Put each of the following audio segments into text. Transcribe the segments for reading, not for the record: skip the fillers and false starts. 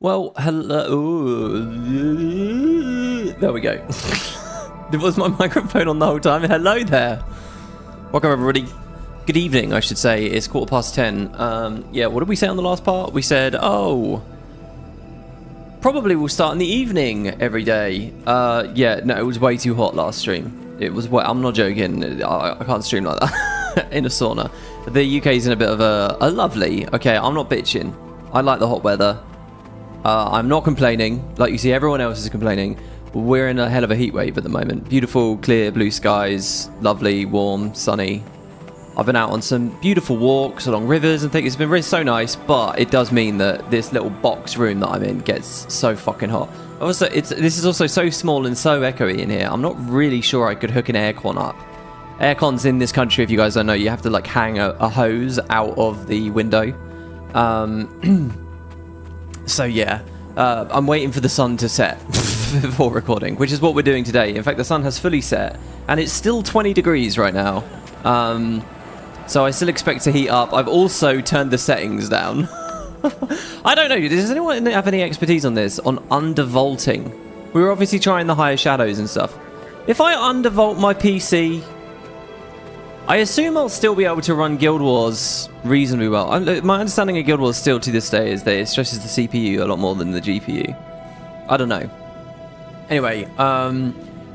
Well, hello. There we go. Was my microphone on the whole time? Hello there. Welcome, everybody. Good evening, I should say. It's 10:15. Yeah, what did we say on the last part? We said, oh, probably we'll start in the evening every day. Yeah, no, it was way too hot last stream. It was, I'm not joking. I can't stream like that in a sauna. The UK's in a bit of a lovely, okay, I'm not bitching. I like the hot weather. I'm not complaining. Like you see, everyone else is complaining. We're in a hell of a heat wave at the moment. Beautiful, clear, blue skies. Lovely, warm, sunny. I've been out on some beautiful walks along rivers and things. It's been really so nice, but it does mean that this little box room that I'm in gets so fucking hot. Also, this is also so small and so echoey in here. I'm not really sure I could hook an aircon up. Aircons in this country, if you guys don't know, you have to like hang a hose out of the window. So yeah, I'm waiting for the sun to set before recording, which is what we're doing today. In fact, the sun has fully set, and it's still 20 degrees right now. So I still expect to heat up. I've also turned the settings down. I don't know, does anyone have any expertise on this? On undervolting? We were obviously trying the higher shadows and stuff. If I undervolt my PC, I assume I'll still be able to run Guild Wars reasonably well. My understanding of Guild Wars still to this day is that it stresses the CPU a lot more than the GPU. I don't know. Anyway,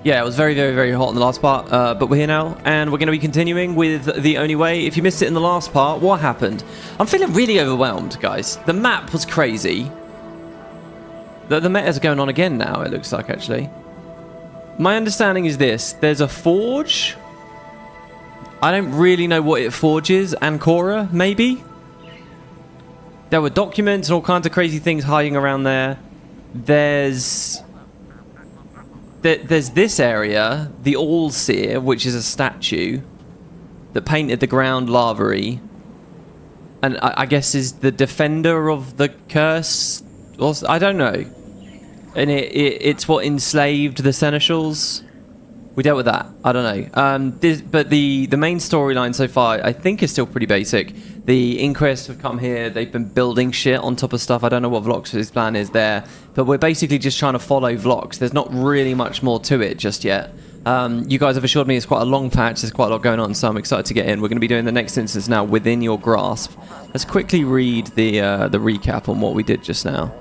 yeah, it was very, very, very hot in the last part, but we're here now, and we're going to be continuing with The Only Way. If you missed it in the last part, what happened? I'm feeling really overwhelmed, guys. The map was crazy. The metas are going on again now, it looks like, actually. My understanding is this. There's a forge. I don't really know what it forges. Ancora, maybe? There were documents and all kinds of crazy things hiding around there. There's this area, the All-Seer, which is a statue that painted the ground lava-y. And I guess is the defender of the curse? I don't know. And it's what enslaved the Seneschals. We dealt with that. I don't know. But the main storyline so far, I think, is still pretty basic. The Inquest have come here. They've been building shit on top of stuff. I don't know what Vlox's plan is there. But we're basically just trying to follow Vlox. There's not really much more to it just yet. You guys have assured me it's quite a long patch. There's quite a lot going on, so I'm excited to get in. We're going to be doing the next instance now, Within Your Grasp. Let's quickly read the recap on what we did just now.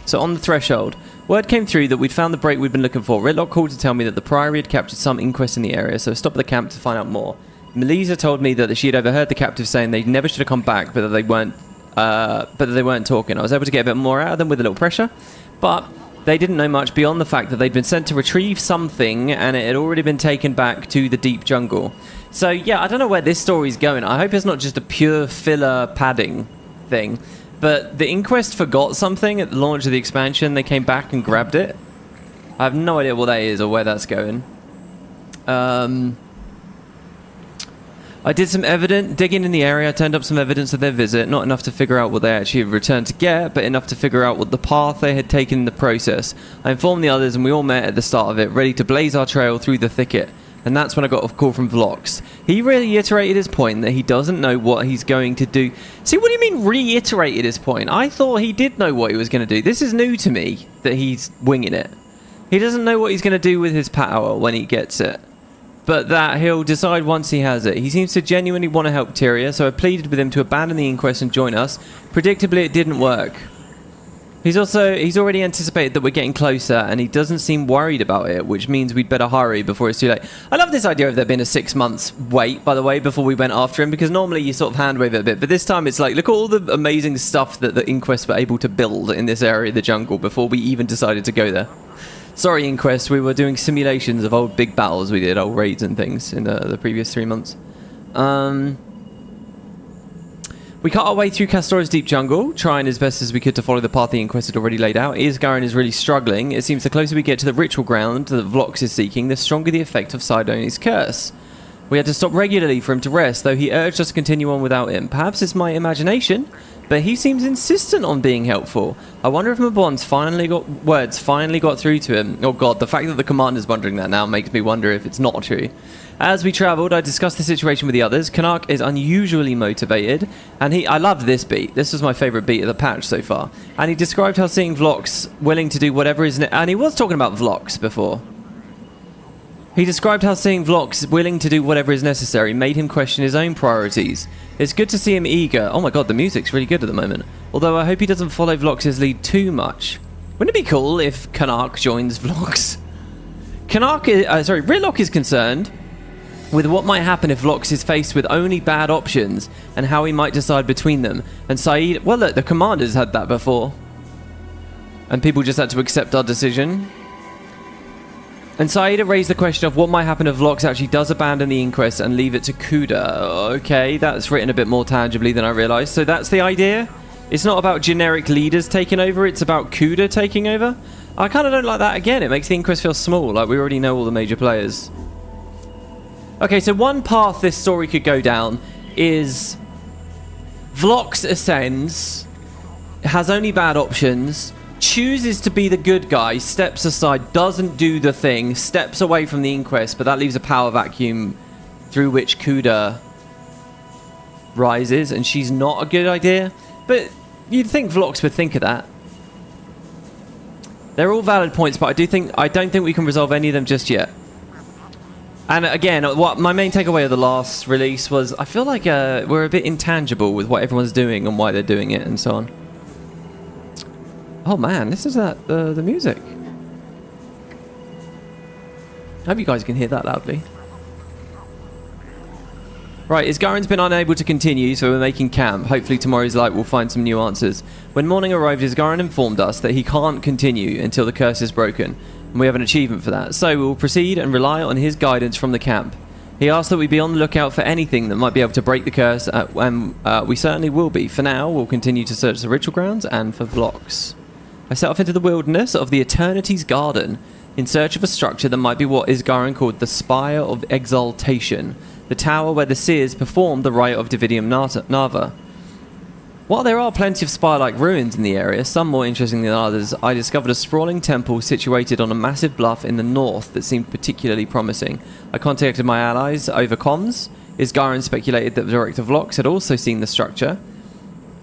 So on the threshold, word came through that we'd found the break we'd been looking for. Redlock called to tell me that the Priory had captured some inquest in the area, so I stopped at the camp to find out more. Melisa told me that she had overheard the captives saying they never should have come back, but that they weren't talking. I was able to get a bit more out of them with a little pressure, but they didn't know much beyond the fact that they'd been sent to retrieve something, and it had already been taken back to the deep jungle. So yeah, I don't know where this story's going. I hope it's not just a pure filler padding thing. But the Inquest forgot something at the launch of the expansion. They came back and grabbed it. I have no idea what that is or where that's going. I did some digging in the area. I turned up some evidence of their visit. Not enough to figure out what they actually returned to get, but enough to figure out what the path they had taken in the process. I informed the others and we all met at the start of it, ready to blaze our trail through the thicket. And that's when I got a call from Vlox. He reiterated his point that he doesn't know what he's going to do. See, what do you mean reiterated his point? I thought he did know what he was going to do. This is new to me, that he's winging it. He doesn't know what he's going to do with his power when he gets it. But that he'll decide once he has it. He seems to genuinely want to help Tyria, so I pleaded with him to abandon the Inquest and join us. Predictably, it didn't work. He's already anticipated that we're getting closer, and he doesn't seem worried about it, which means we'd better hurry before it's too late. I love this idea of there being a 6 months wait, by the way, before we went after him, because normally you sort of hand wave it a bit, but this time it's like, look at all the amazing stuff that the Inquest were able to build in this area of the jungle before we even decided to go there. Sorry, Inquest, we were doing simulations of old big battles we did, old raids and things in the previous 3 months. We cut our way through Castora's deep jungle, trying as best as we could to follow the path the Inquest had already laid out. Isgarin is really struggling. It seems the closer we get to the ritual ground that Vlox is seeking, the stronger the effect of Sidoni's curse. We had to stop regularly for him to rest, though he urged us to continue on without him. Perhaps it's my imagination, but he seems insistent on being helpful. I wonder if Mabon's words finally got through to him. Oh god, the fact that the commander's wondering that now makes me wonder if it's not true. As we travelled, I discussed the situation with the others. Canuck is unusually motivated, and I loved this beat. This was my favourite beat of the patch so far. And he described how seeing Vlox willing to do whatever is... And he was talking about Vlox before. He described how seeing Vlox willing to do whatever is necessary made him question his own priorities. It's good to see him eager. Oh my god, the music's really good at the moment. Although I hope he doesn't follow Vlox's lead too much. Wouldn't it be cool if Canuck joins Vlox? Ritlock is concerned with what might happen if Vlox is faced with only bad options and how he might decide between them. And Saeed, well look, the commanders had that before. And people just had to accept our decision. And Saeed raised the question of what might happen if Vlox actually does abandon the inquest and leave it to Kuda. Okay, that's written a bit more tangibly than I realised. So that's the idea? It's not about generic leaders taking over, it's about Kuda taking over? I kind of don't like that again. It makes the inquest feel small, like we already know all the major players. Okay, so one path this story could go down is Vlox ascends, has only bad options, chooses to be the good guy, steps aside, doesn't do the thing, steps away from the inquest, but that leaves a power vacuum through which Kuda rises, and she's not a good idea. But you'd think Vlox would think of that. They're all valid points, but I don't think we can resolve any of them just yet. And again, what my main takeaway of the last release was, I feel like we're a bit intangible with what everyone's doing and why they're doing it and so on. Oh man, listen to that, the music. I hope you guys can hear that loudly. Right, Isgarin's been unable to continue, so we're making camp. Hopefully tomorrow's light will find some new answers. When morning arrived, Isgarin informed us that he can't continue until the curse is broken, and we have an achievement for that. So we will proceed and rely on his guidance from the camp. He asked that we be on the lookout for anything that might be able to break the curse, and we certainly will be. For now, we'll continue to search the ritual grounds and for Vlox. I set off into the wilderness of the Eternity's Garden in search of a structure that might be what Isgarin called the Spire of Exaltation, the tower where the seers performed the rite of Dividium Nava. While there are plenty of spire-like ruins in the area, some more interesting than others, I discovered a sprawling temple situated on a massive bluff in the north that seemed particularly promising. I contacted my allies over comms. Isgarin speculated that Director Vlox had also seen the structure.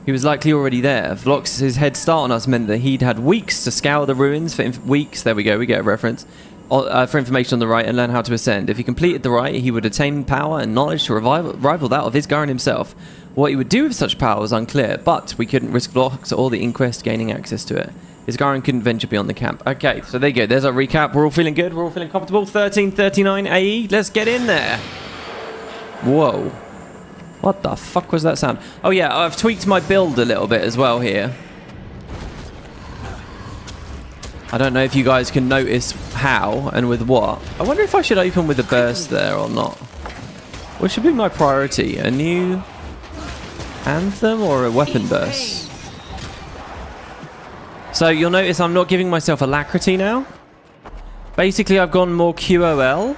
He was likely already there. Vlox's head start on us meant that he'd had weeks to scour the ruins for weeks. There we go, we get a reference. For information on the rite and learn how to ascend. If he completed the rite, he would attain power and knowledge to rival that of Isgarin himself. What he would do with such power was unclear, but we couldn't risk Vlox or the Inquest gaining access to it. Isgarin couldn't venture beyond the camp. Okay, so there you go. There's our recap. We're all feeling good. We're all feeling comfortable. 1339 AE. Let's get in there. Whoa. What the fuck was that sound? Oh yeah, I've tweaked my build a little bit as well here. I don't know if you guys can notice how and with what. I wonder if I should open with a burst there or not. What should be my priority? A new anthem or a weapon burst? So you'll notice I'm not giving myself alacrity now. Basically, I've gone more QOL.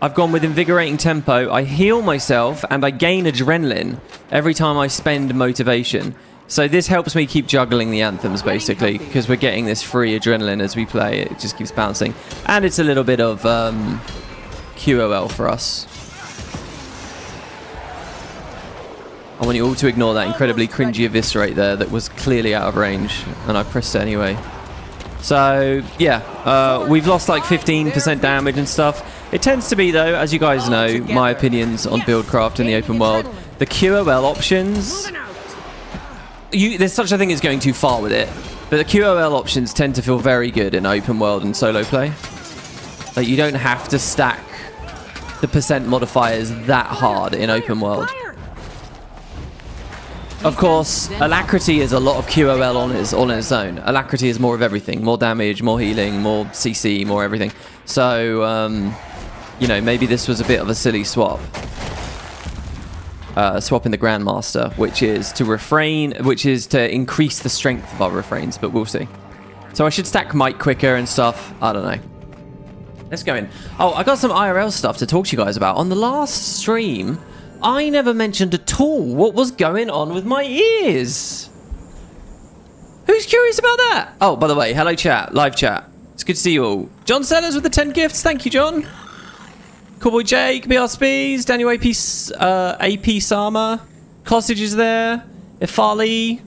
I've gone with invigorating tempo. I heal myself and I gain adrenaline every time I spend motivation. So this helps me keep juggling the anthems, basically, because we're getting this free adrenaline as we play. It just keeps bouncing. And it's a little bit of QOL for us. I want you all to ignore that incredibly cringy eviscerate there that was clearly out of range, and I pressed it anyway. So, yeah, we've lost like 15% damage and stuff. It tends to be, though, as you guys know, my opinions on buildcraft in the open world. The QOL options... there's such a thing as going too far with it, but the QOL options tend to feel very good in open world and solo play. Like, you don't have to stack the percent modifiers that hard in open world. Of course, alacrity is a lot of QOL on its own. Alacrity is more of everything. More damage, more healing, more CC, more everything. So, you know, maybe this was a bit of a silly swap. Swapping the Grandmaster, which is to increase the strength of our refrains, but we'll see. So I should stack might quicker and stuff. I don't know. Let's go in. Oh, I got some IRL stuff to talk to you guys about. On the last stream, I never mentioned at all what was going on with my ears. Who's curious about that? Oh, by the way, hello chat, live chat. It's good to see you all. John Sellers with the 10 gifts. Thank you, John. Cowboy Jake, BRSPs, Daniel AP Sama, Costage is there, Ifali,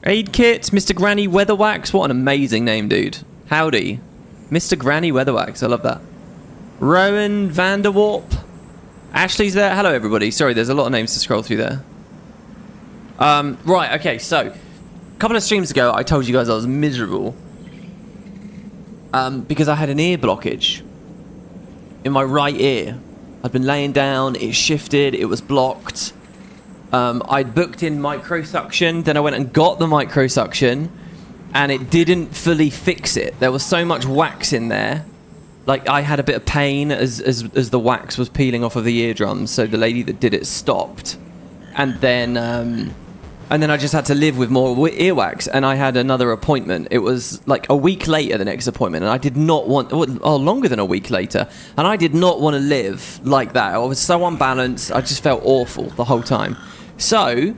Aid Kit, Mr. Granny Weatherwax. What an amazing name, dude. Howdy. Mr. Granny Weatherwax, I love that. Rowan Vanderwarp. Ashley's there. Hello, everybody. Sorry, there's a lot of names to scroll through there. Right, okay, so a couple of streams ago, I told you guys I was miserable because I had an ear blockage in my right ear. I'd been laying down, it shifted, it was blocked. I'd booked in microsuction, then I went and got the microsuction, and it didn't fully fix it. There was so much wax in there. Like, I had a bit of pain as the wax was peeling off of the eardrums, so the lady that did it stopped. And then I just had to live with more earwax, and I had another appointment. It was like a week later, the next appointment, and I did not want... longer than a week later. And I did not want to live like that. I was so unbalanced. I just felt awful the whole time. So,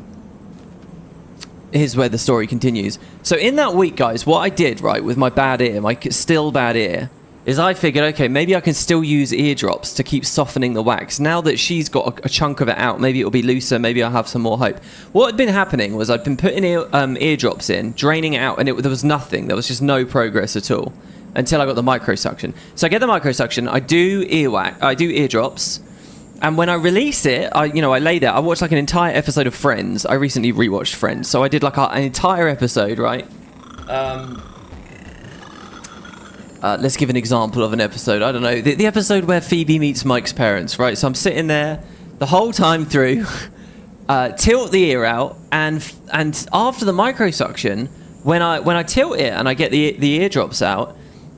here's where the story continues. So in that week, guys, what I did, right, with my bad ear, my still bad ear, is I figured, okay, maybe I can still use eardrops to keep softening the wax. Now that she's got a chunk of it out, maybe it'll be looser, maybe I'll have some more hope. What had been happening was I'd been putting eardrops in, draining it out, and there was nothing. There was just no progress at all until I got the microsuction. So I get the microsuction, I do eardrops, and when I release it, I lay there. I watched like an entire episode of Friends. I recently rewatched Friends, so I did like an entire episode, right? Let's give an example of an episode. I don't know. The episode where Phoebe meets Mike's parents, right? So I'm sitting there the whole time through, tilt the ear out, and after the microsuction, when I tilt it and I get the eardrops out,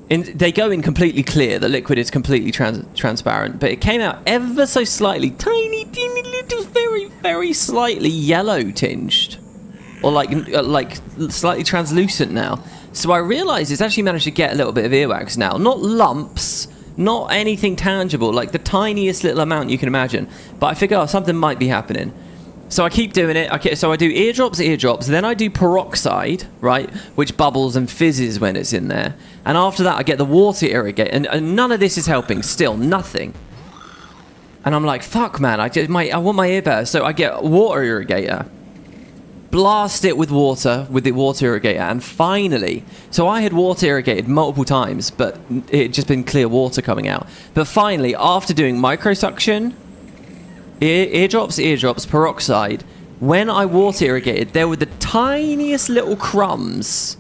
they go in completely clear. The liquid is completely transparent, but it came out ever so slightly, tiny, teeny little, very, very slightly yellow tinged, or like slightly translucent now. So I realised it's actually managed to get a little bit of earwax now. Not lumps, not anything tangible, like the tiniest little amount you can imagine. But I figure, something might be happening. So I keep doing it. So I do eardrops, then I do peroxide, right, which bubbles and fizzes when it's in there. And after that, I get the water irrigate. And none of this is helping, still, nothing. And I'm like, fuck, man, I want my ear better. So I get water irrigator. Blast it with the water irrigator, and finally, so I had water irrigated multiple times, but it had just been clear water coming out. But finally, after doing microsuction, eardrops, peroxide, when I water irrigated, there were the tiniest little crumbs,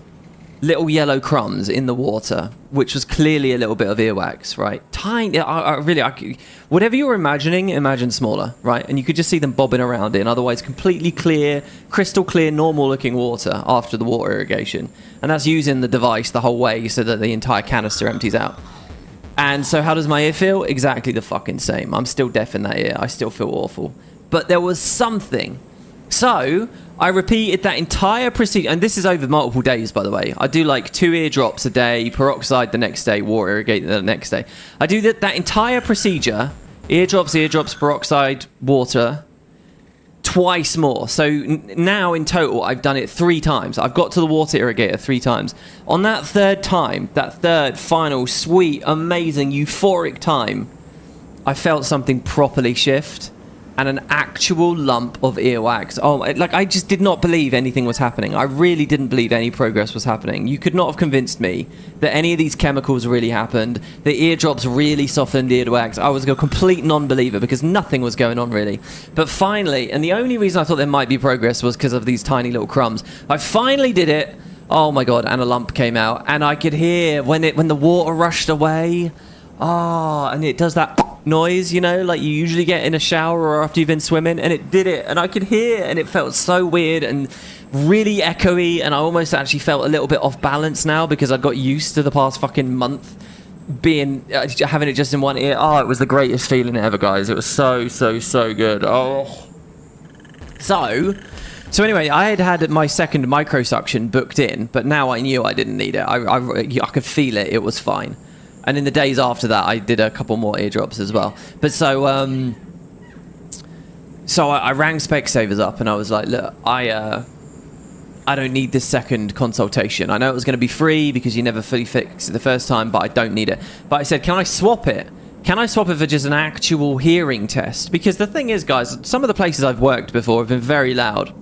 little yellow crumbs in the water, which was clearly a little bit of earwax, right? Tiny, whatever you're imagining, imagine smaller, right? And you could just see them bobbing around in otherwise completely clear, crystal clear, normal looking water after the water irrigation. And that's using the device the whole way so that the entire canister empties out. And so how does my ear feel? Exactly the fucking same. I'm still deaf in that ear. I still feel awful. But there was something. So I repeated that entire procedure, and this is over multiple days, by the way. I do like 2 eardrops a day, peroxide the next day, water irrigate the next day. I do that entire procedure, eardrops, peroxide, water, twice more. So now in total, I've done it 3 times. I've got to the water irrigator 3 times. On that third time, that third, final, sweet, amazing, euphoric time, I felt something properly shift. And an actual lump of earwax. Oh, like, I just did not believe anything was happening. I really didn't believe any progress was happening. You could not have convinced me that any of these chemicals really happened. The eardrops really softened earwax. I was a complete non-believer because nothing was going on really. But finally, and the only reason I thought there might be progress was because of these tiny little crumbs. I finally did it. Oh my God, and a lump came out. And I could hear when the water rushed away. Oh, and it does that noise, like you usually get in a shower or after you've been swimming, and it did it, and I could hear, and it felt so weird and really echoey, and I almost actually felt a little bit off balance now because I got used to the past fucking month having it just in one ear. Oh, it was the greatest feeling ever, guys. It was so good. Oh. So anyway, I had my second microsuction booked in, but now I knew I didn't need it. I could feel it. It was fine. And in the days after that, I did a couple more eardrops as well. But so I rang Specsavers up and I was like, look, I don't need this second consultation. I know it was going to be free because you never fully fixed it the first time, but I don't need it. But I said, can I swap it? can I swap it for just an actual hearing test? Because the thing is, guys, some of the places I've worked before have been very loud.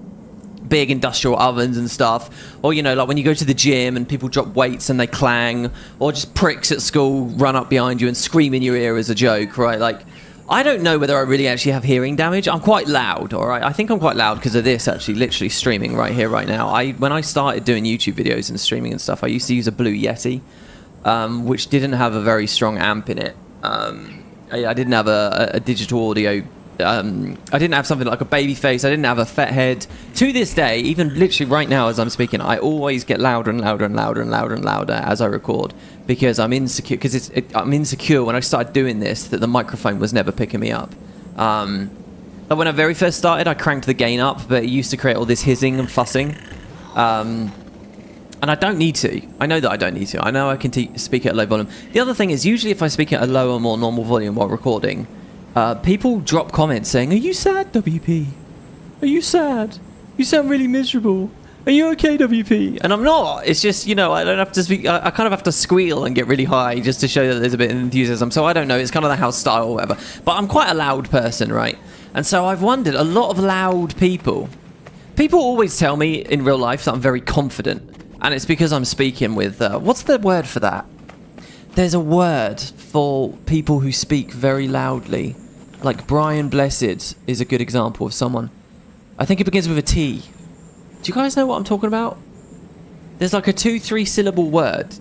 Big industrial ovens and stuff. Or, you know, like when you go to the gym and people drop weights and they clang. Or just pricks at school run up behind you and scream in your ear as a joke, right? Like, I don't know whether I really actually have hearing damage. I'm quite loud, all right? I think I'm quite loud because of this, actually, literally streaming right here, right now. When I started doing YouTube videos and streaming and stuff, I used to use a Blue Yeti, which didn't have a very strong amp in it. I didn't have a digital audio. I didn't have something like a baby face. I didn't have a fat head. To this day, even literally right now as I'm speaking, I always get louder and louder and louder and louder and louder as I record because I'm insecure. Because I'm insecure when I started doing this that the microphone was never picking me up. Like when I very first started, I cranked the gain up, but it used to create all this hissing and fussing. And I don't need to. I know that I don't need to. I know I can speak at a low volume. The other thing is, usually if I speak at a lower, more normal volume while recording, people drop comments saying, "Are you sad, WP? Are you sad? You sound really miserable. Are you okay, WP?" And I'm not. It's just, you know, I don't have to speak. I kind of have to squeal and get really high just to show that there's a bit of enthusiasm. So I don't know. It's kind of the house style or whatever. But I'm quite a loud person, right? And so I've wondered, a lot of loud people always tell me in real life that I'm very confident. And it's because I'm speaking with, what's the word for that? There's a word for people who speak very loudly. Like Brian Blessed is a good example of someone. I think it begins with a T. Do you guys know what I'm talking about? There's like a 2-3 syllable word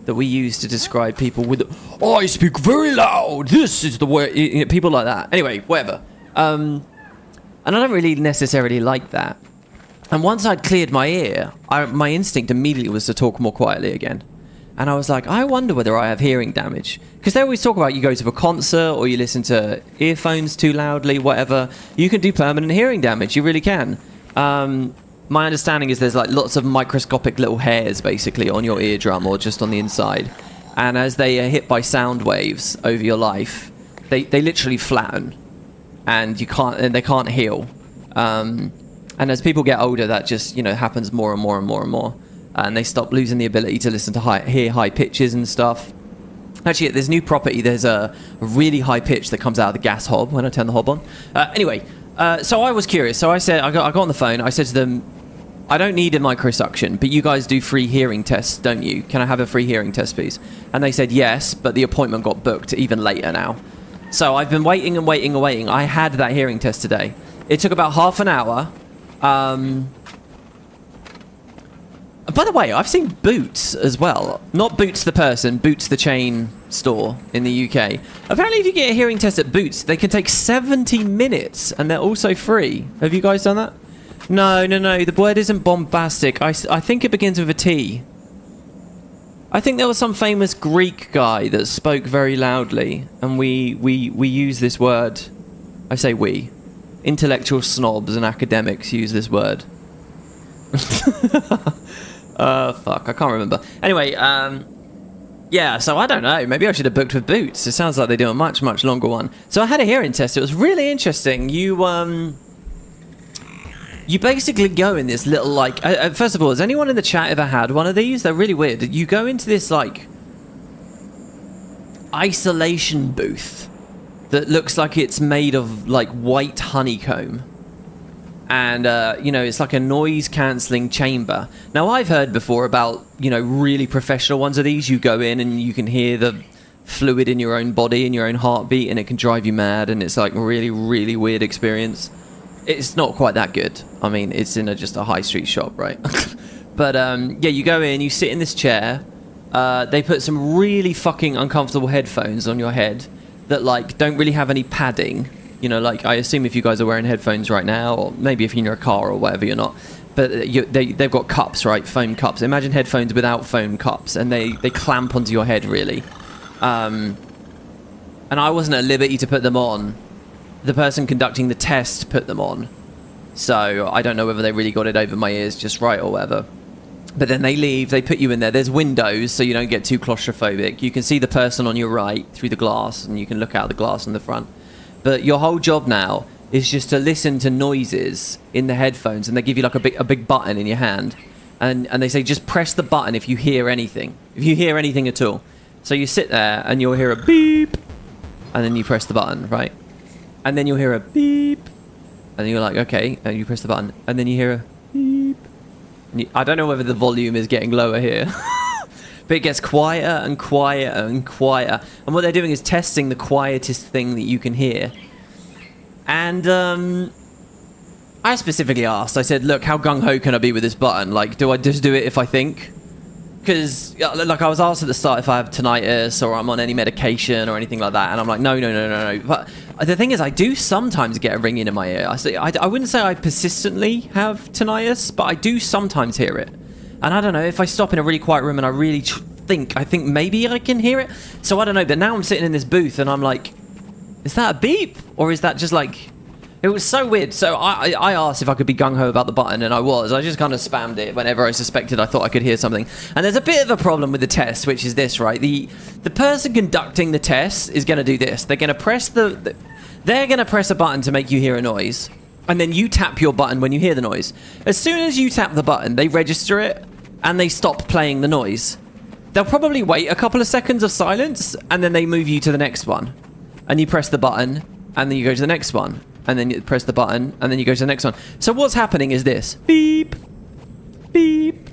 that we use to describe people with, "I speak very loud, this is the word," people like that. Anyway, whatever. And I don't really necessarily like that. And once I'd cleared my ear, my instinct immediately was to talk more quietly again. And I was like, I wonder whether I have hearing damage. Because they always talk about you go to a concert or you listen to earphones too loudly, whatever. You can do permanent hearing damage. You really can. My understanding is there's like lots of microscopic little hairs basically on your eardrum or just on the inside. And as they are hit by sound waves over your life, they literally flatten. And they can't heal. And as people get older, that just, you know, happens more and more and more and more. And they stop losing the ability to listen to hear high pitches and stuff. Actually, at this new property, there's a really high pitch that comes out of the gas hob when I turn the hob on. Anyway, so I was curious. So I got on the phone. I said to them, "I don't need a microsuction, but you guys do free hearing tests, don't you? Can I have a free hearing test, please?" And they said yes, but the appointment got booked even later now. So I've been waiting and waiting and waiting. I had that hearing test today. It took about half an hour. By the way, I've seen Boots as well. Not Boots the person, Boots the chain store in the UK. Apparently if you get a hearing test at Boots, they can take 70 minutes and they're also free. Have you guys done that? No. The word isn't bombastic. I think it begins with a T. I think there was some famous Greek guy that spoke very loudly and we use this word. I say we. Intellectual snobs and academics use this word. Fuck, I can't remember. Anyway, yeah, so I don't know. Maybe I should have booked with Boots. It sounds like they do a much, much longer one. So I had a hearing test. It was really interesting. You basically go in this little, like... first of all, has anyone in the chat ever had one of these? They're really weird. You go into this, like, isolation booth that looks like it's made of, like, white honeycomb. And, you know, it's like a noise-cancelling chamber. Now, I've heard before about, you know, really professional ones of these. You go in and you can hear the fluid in your own body and your own heartbeat, and it can drive you mad, and it's, like, a really, really weird experience. It's not quite that good. I mean, it's in just a high street shop, right? But, yeah, you go in, you sit in this chair. They put some really fucking uncomfortable headphones on your head that, like, don't really have any padding. You know, like, I assume if you guys are wearing headphones right now, or maybe if you're in your car or whatever, you're not. But they've got cups, right? Foam cups. Imagine headphones without foam cups, and they clamp onto your head, really. And I wasn't at liberty to put them on. The person conducting the test put them on. So I don't know whether they really got it over my ears just right or whatever. But then they leave, they put you in there. There's windows, so you don't get too claustrophobic. You can see the person on your right through the glass, and you can look out the glass in the front. But your whole job now is just to listen to noises in the headphones, and they give you like a big button in your hand. And they say, just press the button if you hear anything. If you hear anything at all. So you sit there, and you'll hear a beep, and then you press the button, right? And then you'll hear a beep, and you're like, okay, and you press the button, and then you hear a beep. I don't know whether the volume is getting lower here, but it gets quieter and quieter and quieter. And what they're doing is testing the quietest thing that you can hear. And I specifically asked, I said, look, how gung-ho can I be with this button? Like, do I just do it if I think? Because, like, I was asked at the start if I have tinnitus or I'm on any medication or anything like that, and I'm like, no. But the thing is, I do sometimes get a ringing in my ear. I wouldn't say I persistently have tinnitus, but I do sometimes hear it. And I don't know, if I stop in a really quiet room and I really I think maybe I can hear it. So I don't know, but now I'm sitting in this booth and I'm like, is that a beep? Or is that just like... It was so weird. So I asked if I could be gung-ho about the button, and I was. I just kind of spammed it whenever I suspected I thought I could hear something. And there's a bit of a problem with the test, which is this, right? The person conducting the test is going to do this. They're going to press they're going to press a button to make you hear a noise, and then you tap your button when you hear the noise. As soon as you tap the button, they register it, and they stop playing the noise. They'll probably wait a couple of seconds of silence, and then they move you to the next one. And you press the button, and then you go to the next one. And then you press the button, and then you go to the next one. So what's happening is this. Beep. Beep.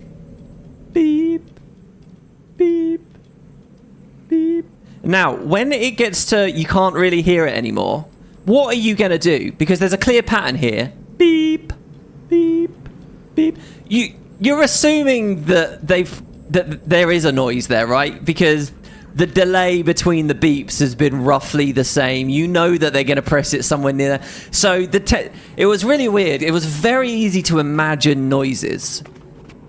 Beep. Beep. Beep. Now, when it gets to you can't really hear it anymore, what are you going to do? Because there's a clear pattern here. Beep. Beep. Beep. You're assuming that there is a noise there, right? Because the delay between the beeps has been roughly the same. You know that they're going to press it somewhere near there. So it was really weird. It was very easy to imagine noises.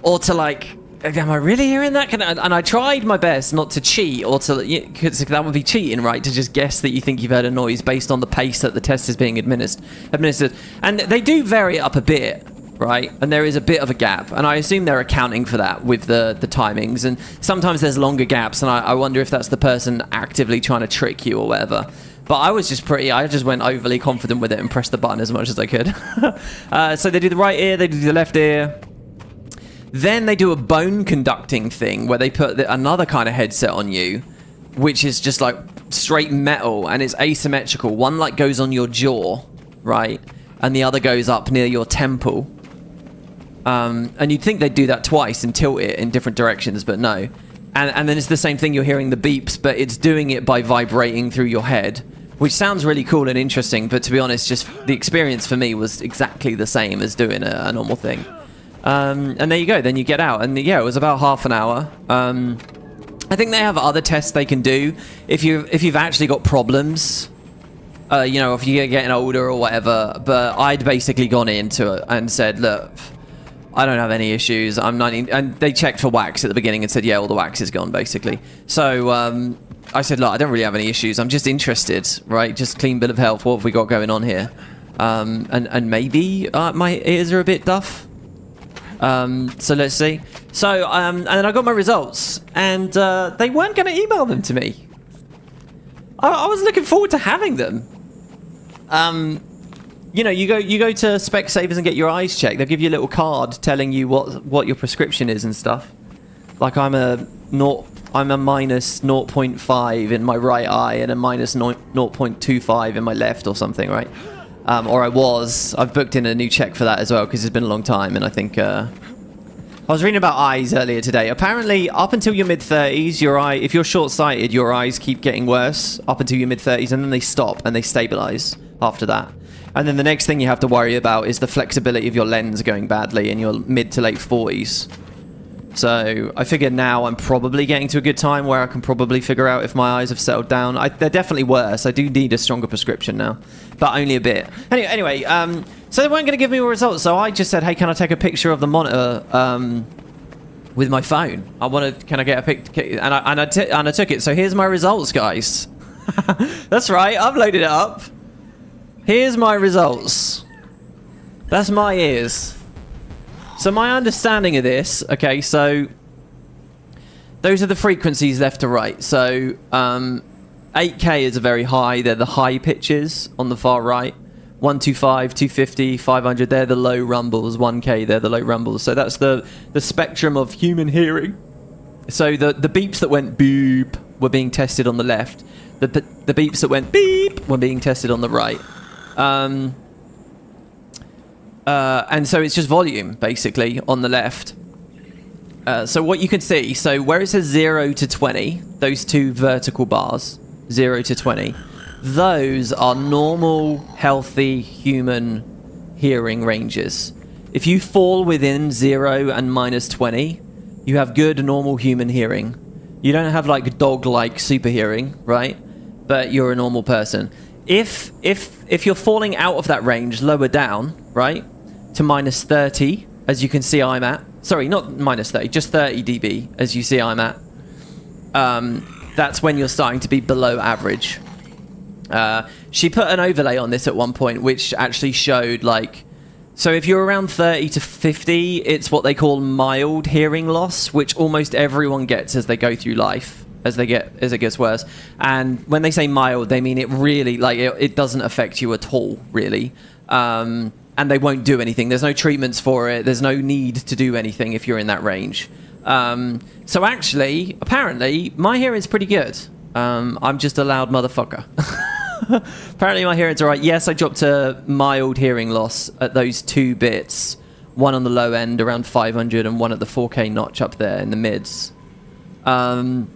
Or to like, am I really hearing that? And I tried my best not to cheat or to... Because that would be cheating, right? To just guess that you think you've heard a noise based on the pace that the test is being administered. And they do vary it up a bit. Right, and there is a bit of a gap, and I assume they're accounting for that with the timings, and sometimes there's longer gaps, and I wonder if that's the person actively trying to trick you or whatever. But I just went overly confident with it and pressed the button as much as I could. So they do the right ear, they do the left ear, then they do a bone conducting thing where they put another kind of headset on you, which is just like straight metal, and it's asymmetrical. One like goes on your jaw, right, and the other goes up near your temple. And you'd think they'd do that twice and tilt it in different directions, but no. And then it's the same thing, you're hearing the beeps, but it's doing it by vibrating through your head, which sounds really cool and interesting, but to be honest, just the experience for me was exactly the same as doing a normal thing. And there you go, then you get out, and yeah, it was about half an hour. I think they have other tests they can do if you've actually got problems. You know, if you're getting older or whatever, but I'd basically gone into it and said, look, I don't have any issues. I'm 19, and they checked for wax at the beginning and said, yeah, all the wax is gone, basically. So I said, look, I don't really have any issues. I'm just interested, right? Just clean bill of health. What have we got going on here? And maybe my ears are a bit duff. So let's see. So and then I got my results, and they weren't going to email them to me. I was looking forward to having them. You know, you go to Specsavers and get your eyes checked. They'll give you a little card telling you what your prescription is and stuff. Like I'm a minus 0.5 in my right eye and a minus 0.25 in my left or something, right? Or I was. I've booked in a new check for that as well because it's been a long time, and I think I was reading about eyes earlier today. Apparently, up until your mid-30s, if you're short-sighted, your eyes keep getting worse up until your mid-30s, and then they stop and they stabilize after that. And then the next thing you have to worry about is the flexibility of your lens going badly in your mid to late 40s. So I figure now I'm probably getting to a good time where I can probably figure out if my eyes have settled down. They're definitely worse. I do need a stronger prescription now, but only a bit. Anyway, so they weren't going to give me a result, so I just said, hey, can I take a picture of the monitor with my phone? Can I get a picture? And I took it. So here's my results, guys. That's right, I've loaded it up. Here's my results. That's my ears. So my understanding of this, okay, so those are the frequencies left to right. So 8K is a very high. They're the high pitches on the far right. 125, 250, 500, they're the low rumbles. 1K, they're the low rumbles. So that's the spectrum of human hearing. So the beeps that went beep were being tested on the left. The beeps that went beep were being tested on the right. And so it's just volume, basically, on the left. So what you can see, so where it says 0 to 20, those two vertical bars, 0 to 20, those are normal, healthy human hearing ranges. If you fall within 0 and -20, you have good, normal human hearing. You don't have, like, dog-like super hearing, right? But you're a normal person. If you're falling out of that range, lower down, right, to -30, as you can see I'm at. Sorry, not -30, just 30 dB, as you see I'm at. That's when you're starting to be below average. She put an overlay on this at one point, which actually showed, like... So if you're around 30 to 50, it's what they call mild hearing loss, which almost everyone gets as they go through life, as it gets worse. And when they say mild, they mean it really, like, it doesn't affect you at all, really. And they won't do anything. There's no treatments for it. There's no need to do anything if you're in that range. So actually, apparently, my hearing's pretty good. I'm just a loud motherfucker. Apparently my hearing's alright. Yes, I dropped a mild hearing loss at those 2 bits. One on the low end, around 500, and one at the 4K notch up there in the mids. But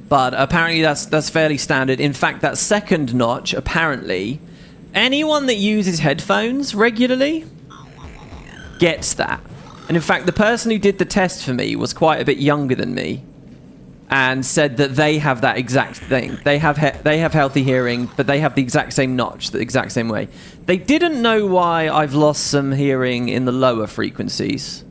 apparently that's fairly standard. In fact, that second notch, apparently... Anyone that uses headphones regularly gets that. And in fact, the person who did the test for me was quite a bit younger than me and said that they have that exact thing. They have healthy hearing, but they have the exact same notch, the exact same way. They didn't know why I've lost some hearing in the lower frequencies.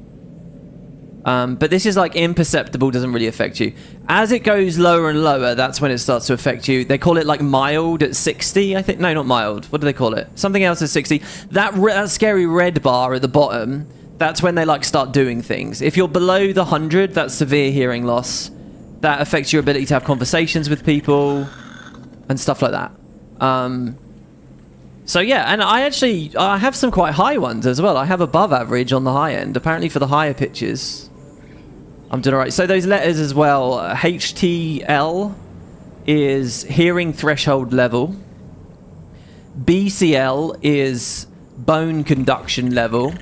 But this is like imperceptible, doesn't really affect you. As it goes lower and lower, that's when it starts to affect you. They call it like mild at 60, I think. No, not mild. What do they call it? Something else at 60. That scary red bar at the bottom, that's when they like start doing things. If you're below the 100, that's severe hearing loss. That affects your ability to have conversations with people and stuff like that. So yeah, and I have some quite high ones as well. I have above average on the high end. Apparently for the higher pitches, I'm doing alright. So those letters as well, HTL is hearing threshold level. BCL is bone conduction level.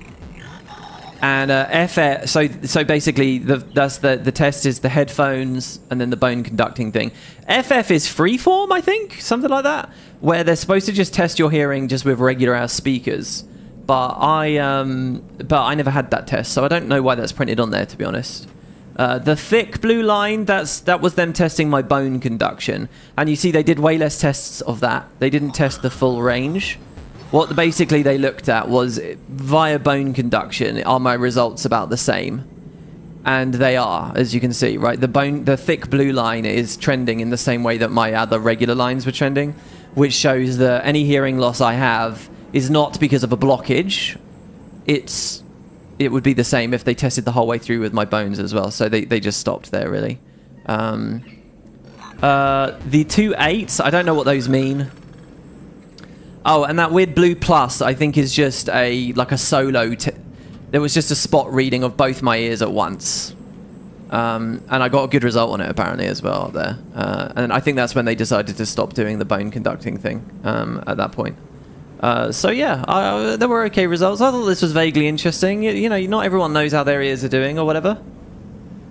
And FF, so basically that's the test is the headphones and then the bone conducting thing. FF is freeform, I think, something like that, where they're supposed to just test your hearing just with regular ass speakers. But I never had that test, so I don't know why that's printed on there, to be honest. The thick blue line, that was them testing my bone conduction, and you see they did way less tests of that. They didn't test the full range. What basically they looked at was, via bone conduction, are my results about the same? And they are, as you can see, right? The thick blue line is trending in the same way that my other regular lines were trending, which shows that any hearing loss I have is not because of a blockage. It would be the same if they tested the whole way through with my bones as well. So they just stopped there, really. The 2 8s, I don't know what those mean. Oh, and that weird blue plus, I think, is just like a solo... There was just a spot reading of both my ears at once. And I got a good result on it, apparently, as well, up there. And I think that's when they decided to stop doing the bone conducting thing at that point. So, yeah, there were okay results. I thought this was vaguely interesting. You know, not everyone knows how their ears are doing or whatever.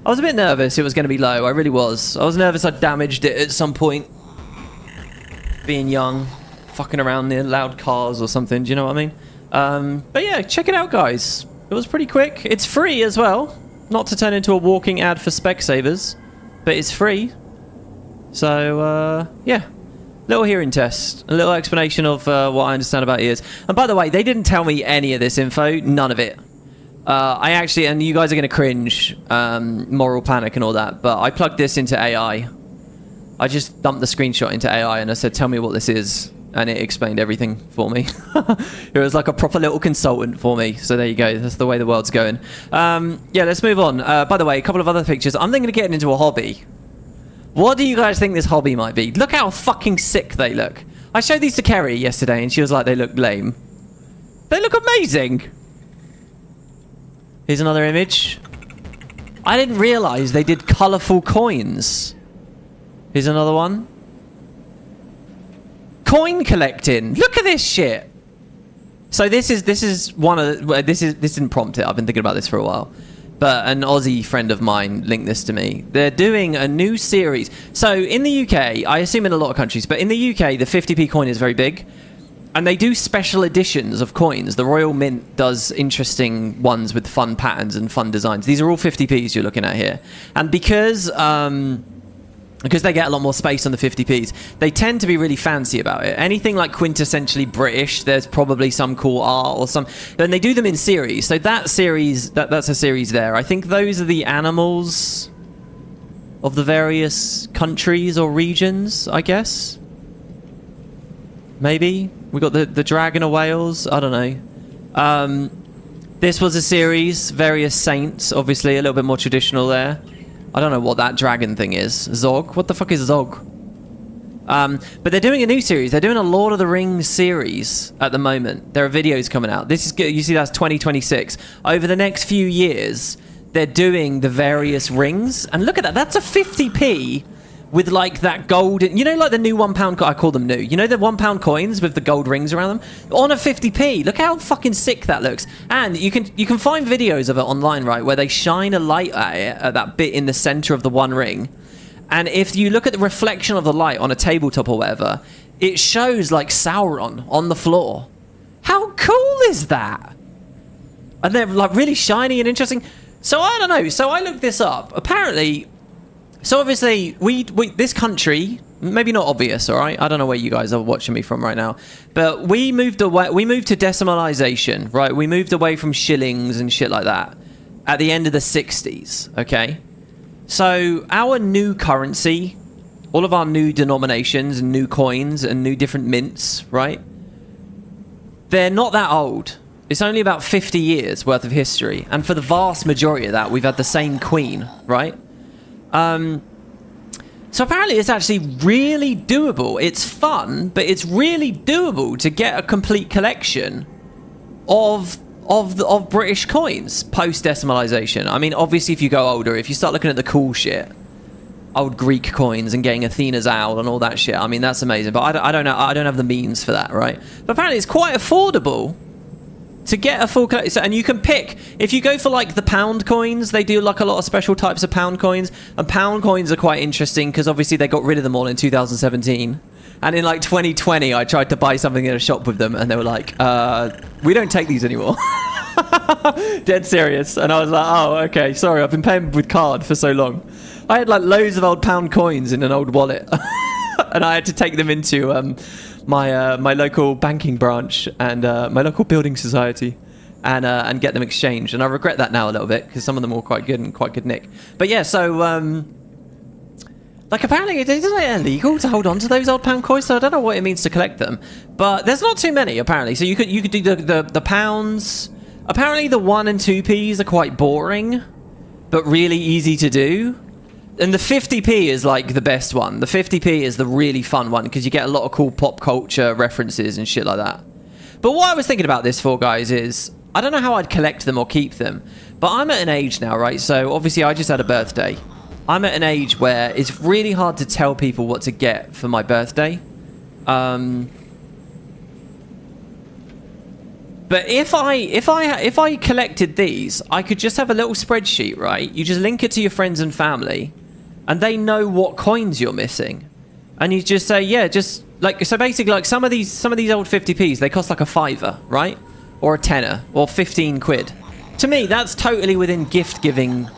I was a bit nervous it was going to be low. I really was. I was nervous I'd damaged it at some point. Being young. Fucking around near loud cars or something, do you know what I mean? But yeah, check it out, guys. It was pretty quick. It's free as well. Not to turn into a walking ad for Specsavers, but it's free. So, yeah. Little hearing test. A little explanation of what I understand about ears. And by the way, they didn't tell me any of this info. None of it. I actually, and you guys are going to cringe, moral panic and all that, but I plugged this into AI. I just dumped the screenshot into AI and I said, tell me what this is. And it explained everything for me. It was like a proper little consultant for me. So there you go. That's the way the world's going. Yeah, let's move on. By the way, a couple of other pictures. I'm thinking of getting into a hobby. What do you guys think this hobby might be? Look how fucking sick they look. I showed these to Kerry yesterday and she was like, they look lame. They look amazing. Here's another image. I didn't realise they did colourful coins. Here's another one. coin collecting. Look at this shit. So this is one of the, this didn't prompt it. I've been thinking about this for a while. But an Aussie friend of mine linked this to me. They're doing a new series. So in the UK, I assume in a lot of countries, but in the UK, the 50p coin is very big. And they do special editions of coins. The Royal Mint does interesting ones with fun patterns and fun designs. These are all 50p's you're looking at here. And because they get a lot more space on the 50p's, they tend to be really fancy about it. Anything like quintessentially British, there's probably some cool art or some... And they do them in series. So that series, that's a series there. I think those are the animals of the various countries or regions, I guess. Maybe. We got the dragon of Wales. I don't know. This was a series, various saints, obviously a little bit more traditional there. I don't know what that dragon thing is. Zog? What the fuck is Zog? But they're doing a new series. They're doing a Lord of the Rings series at the moment. There are videos coming out. This is good. You see, that's 2026. Over the next few years, they're doing the various rings. And look at that. That's a 50p with like that gold, you know, like the new £1, I call them new. You know the £1 coins with the gold rings around them? On a 50p. Look how fucking sick that looks. And you can find videos of it online, right, where they shine a light at it, at that bit in the center of the one ring. And if you look at the reflection of the light on a tabletop or whatever, it shows like Sauron on the floor. How cool is that? And they're like really shiny and interesting. So I don't know. So I looked this up. Apparently, so obviously we this country, maybe not obvious, all right? I don't know where you guys are watching me from right now, but we moved away. We moved to decimalization, right? We moved away from shillings and shit like that at the end of the 60s. Okay, so our new currency, all of our new denominations and new coins and new different mints, right? They're not that old. It's only about 50 years worth of history, and for the vast majority of that, we've had the same queen, right? So apparently it's actually really doable. It's fun, but it's really doable to get a complete collection of British coins post decimalization. I mean, obviously, if you go older, if you start looking at the cool shit, old Greek coins and getting Athena's owl and all that shit, I mean, that's amazing. But I don't know. I don't have the means for that, right? But apparently, it's quite affordable to get a full collection. And you can pick, if you go for like the pound coins, they do like a lot of special types of pound coins, and pound coins are quite interesting because obviously they got rid of them all in 2017, and in like 2020 I tried to buy something in a shop with them and they were like, we don't take these anymore. Dead serious. And I was like, oh, okay, sorry, I've been paying with card for so long. I had like loads of old pound coins in an old wallet and I had to take them into my local banking branch and my local building society and get them exchanged. And I regret that now a little bit because some of them were quite good and quite good nick. But yeah, so like apparently it isn't illegal to hold on to those old pound coins, so I don't know what it means to collect them. But there's not too many apparently. So you could do the pounds. Apparently the 1 and 2p's are quite boring, but really easy to do. And the 50p is like the best one. The 50p is the really fun one because you get a lot of cool pop culture references and shit like that. But what I was thinking about this for, guys, is I don't know how I'd collect them or keep them, but I'm at an age now, right? So obviously I just had a birthday. I'm at an age where it's really hard to tell people what to get for my birthday. But if I collected these, I could just have a little spreadsheet, right? You just link it to your friends and family, and they know what coins you're missing. And you just say, yeah, just like, so basically like some of these old 50p's, they cost like a £5, right? Or a tenner, or 15 quid. To me, that's totally within gift giving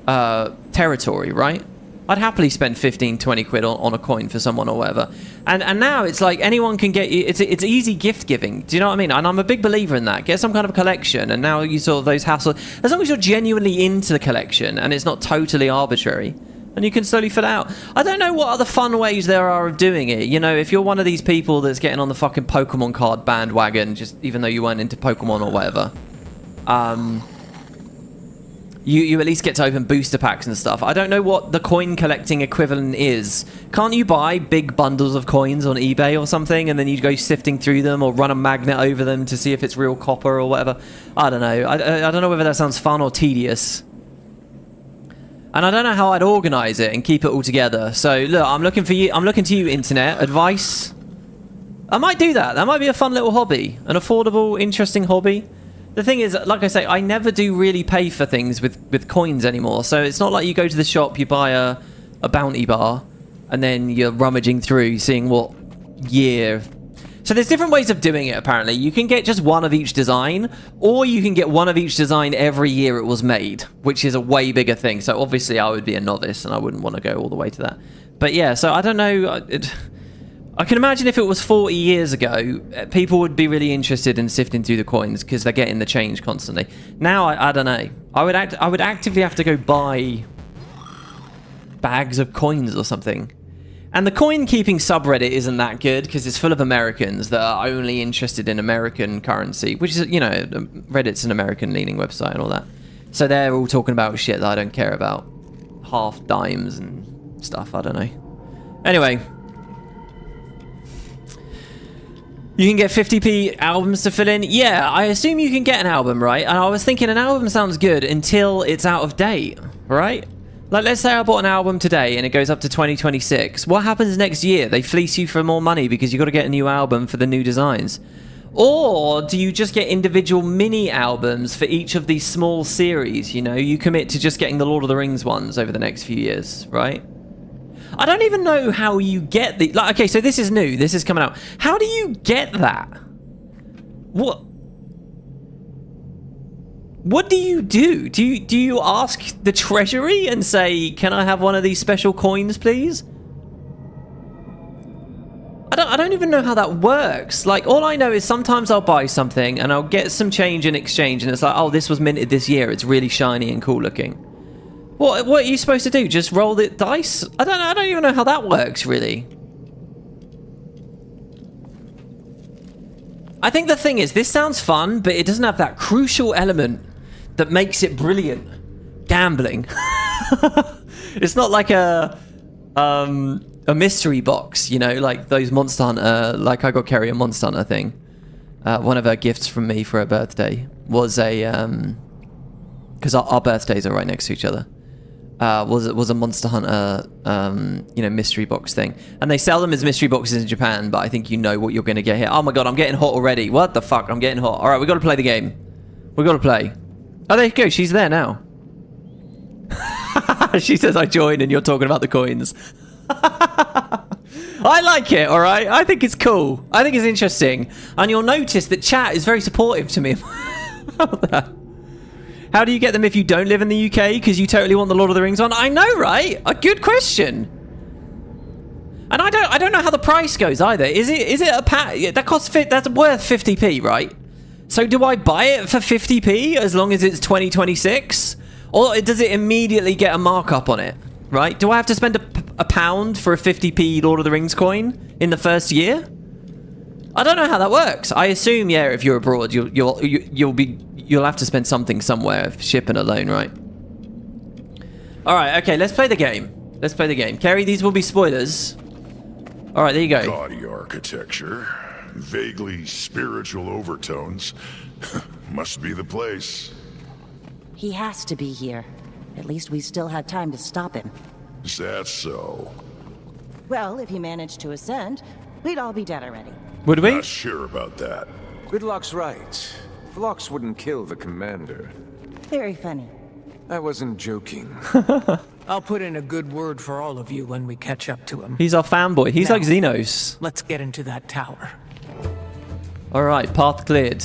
territory, right? I'd happily spend 15, 20 quid on a coin for someone or whatever. And now it's like anyone can get you, it's easy gift giving. Do you know what I mean? And I'm a big believer in that. Get some kind of collection, and now you sort of those hassles. As long as you're genuinely into the collection and it's not totally arbitrary, and you can slowly fill it out. I don't know what other fun ways there are of doing it. You know, if you're one of these people that's getting on the fucking Pokemon card bandwagon, just even though you weren't into Pokemon or whatever, You at least get to open booster packs and stuff. I don't know what the coin collecting equivalent is. Can't you buy big bundles of coins on eBay or something, and then you go sifting through them or run a magnet over them to see if it's real copper or whatever? I don't know. I don't know whether that sounds fun or tedious. And I don't know how I'd organise it and keep it all together. So look, I'm looking for you. I'm looking to you, internet advice. I might do that. That might be a fun little hobby. An affordable, interesting hobby. The thing is, like I say, I never do really pay for things with coins anymore. So it's not like you go to the shop, you buy a bounty bar, and then you're rummaging through, seeing what year. So there's different ways of doing it, apparently. You can get just one of each design, or you can get one of each design every year it was made, which is a way bigger thing. So obviously I would be a novice, and I wouldn't want to go all the way to that. But yeah, so I don't know. I can imagine if it was 40 years ago, people would be really interested in sifting through the coins because they're getting the change constantly. Now, I don't know. I would actively have to go buy bags of coins or something. And the coin keeping subreddit isn't that good because it's full of Americans that are only interested in American currency, which is, you know, Reddit's an American leaning website and all that. So they're all talking about shit that I don't care about. Half dimes and stuff, I don't know. Anyway. You can get 50p albums to fill in? Yeah, I assume you can get an album, right? And I was thinking an album sounds good until it's out of date, right? Like, let's say I bought an album today and it goes up to 2026. What happens next year? They fleece you for more money because you've got to get a new album for the new designs. Or do you just get individual mini albums for each of these small series, you know? You commit to just getting the Lord of the Rings ones over the next few years, right? I don't even know how you get the... Like, okay, so this is new. This is coming out. How do you get that? What do you do? Do you ask the treasury and say, can I have one of these special coins, please? I don't even know how that works. Like, all I know is sometimes I'll buy something and I'll get some change in exchange and it's like, oh, this was minted this year. It's really shiny and cool looking. What are you supposed to do? Just roll the dice? I don't even know how that works, really. I think the thing is, this sounds fun, but it doesn't have that crucial element that makes it brilliant. Gambling. It's not like a mystery box, you know, like those Monster Hunter, like I got Kerry a Monster Hunter thing. One of her gifts from me for her birthday was a, because our birthdays are right next to each other. Was a Monster Hunter, you know, mystery box thing. And they sell them as mystery boxes in Japan, but I think you know what you're going to get here. Oh my god, I'm getting hot already. What the fuck? I'm getting hot. Alright, we got to play the game. We got to play. Oh, there you go. She's there now. She says I joined and you're talking about the coins. I like it, alright? I think it's cool. I think it's interesting. And you'll notice that chat is very supportive to me about that. How do you get them if you don't live in the UK? Because you totally want the Lord of the Rings one? I know, right? A good question. And I don't know how the price goes either. Is it a pack? That costs that's worth 50p, right? So do I buy it for 50p as long as it's 2026? Or does it immediately get a markup on it? Right? Do I have to spend a pound for a 50p Lord of the Rings coin in the first year? I don't know how that works. I assume, yeah, if you're abroad, you'll have to spend something somewhere for shipping alone, right? All right, okay, let's play the game. Let's play the game. Kerry, these will be spoilers. All right, there you go. Gaudy architecture, vaguely spiritual overtones. Must be the place. He has to be here. At least we still had time to stop him. Is that so? Well, if he managed to ascend, we'd all be dead already. Would we? Not sure about that. Gridlock's right. Phlox wouldn't kill the commander. Very funny. I wasn't joking. I'll put in a good word for all of you when we catch up to him. He's our fanboy. He's Now, like Xenos. Let's get into that tower. All right, path cleared.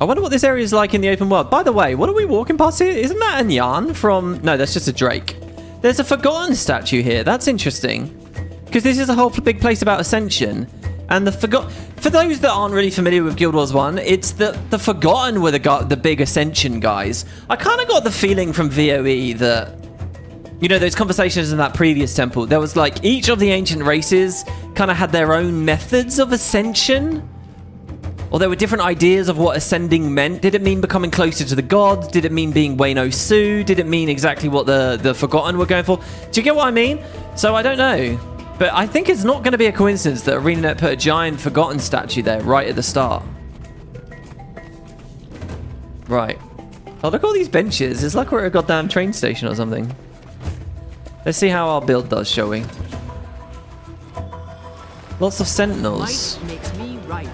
I wonder what this area is like in the open world. By the way, what are we walking past here? Isn't that a Nyan from... No, that's just a Drake. There's a Forgotten statue here. That's interesting. Because this is a whole big place about Ascension. And the for those that aren't really familiar with Guild Wars 1, it's the Forgotten were the big Ascension guys. I kind of got the feeling from VOE that, you know, those conversations in that previous temple, there was like each of the ancient races kind of had their own methods of ascension. Or there were different ideas of what ascending meant. Did it mean becoming closer to the gods? Did it mean being Wayno Su? Did it mean exactly what the Forgotten were going for? Do you get what I mean? So I don't know. But I think it's not going to be a coincidence that Arenanet put a giant Forgotten statue there right at the start. Right. Oh, look at all these benches. It's like we're at a goddamn train station or something. Let's see how our build does, shall we? Lots of sentinels. Might makes me right.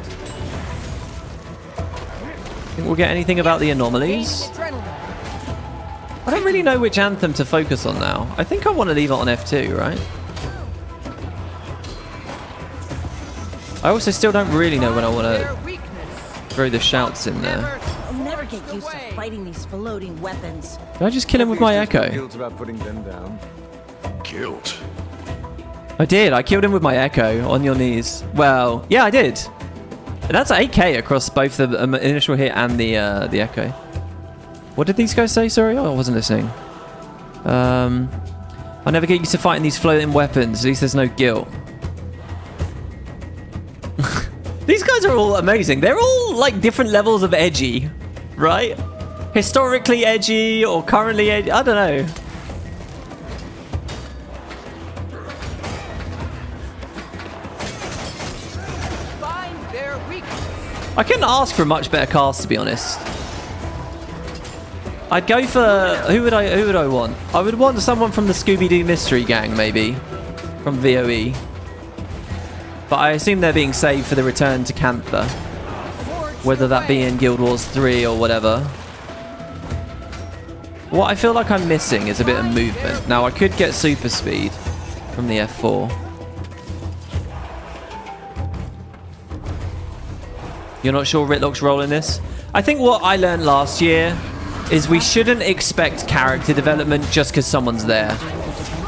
Think we'll get anything about the anomalies? I don't really know which anthem to focus on now. I think I want to leave it on F2, right? I also still don't really know when I want to throw the shouts in there. I'll never get used to fighting these floating weapons. Did I just kill him with my echo? Guilt about putting them down. Guilt. I did. I killed him with my echo on your knees. Well, yeah, I did. That's 8k across both the initial hit and the echo. What did these guys say? Sorry, I wasn't listening. I never get used to fighting these floating weapons. At least there's no guilt. These guys are all amazing. They're all like different levels of edgy, right? Historically edgy or currently edgy. I don't know. I couldn't ask for a much better cast, to be honest. I'd go for who would I want? I would want someone from the Scooby-Doo Mystery Gang, maybe, from VOE. But I assume they're being saved for the return to Cantha, whether that be in Guild Wars 3 or whatever. What I feel like I'm missing is a bit of movement. Now I could get super speed from the F4. You're not sure Ritlock's role in this? I think what I learned last year is we shouldn't expect character development just because someone's there.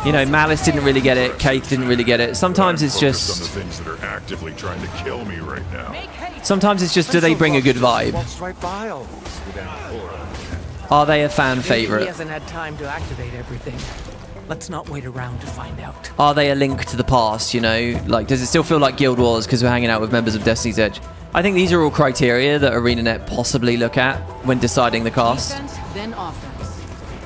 You know, Malice didn't really get it, Keith didn't really get it. Sometimes it's just... on the things that are actively trying to kill me right now. Sometimes it's just, do they bring a good vibe? Are they a fan He favorite? hasn't had time to activate everything. Let's not wait around to find out. Are they a link to the past, you know? Like, does it still feel like Guild Wars because we're hanging out with members of Destiny's Edge? I think these are all criteria that Arenanet possibly look at when deciding the cast. Defense, then offense.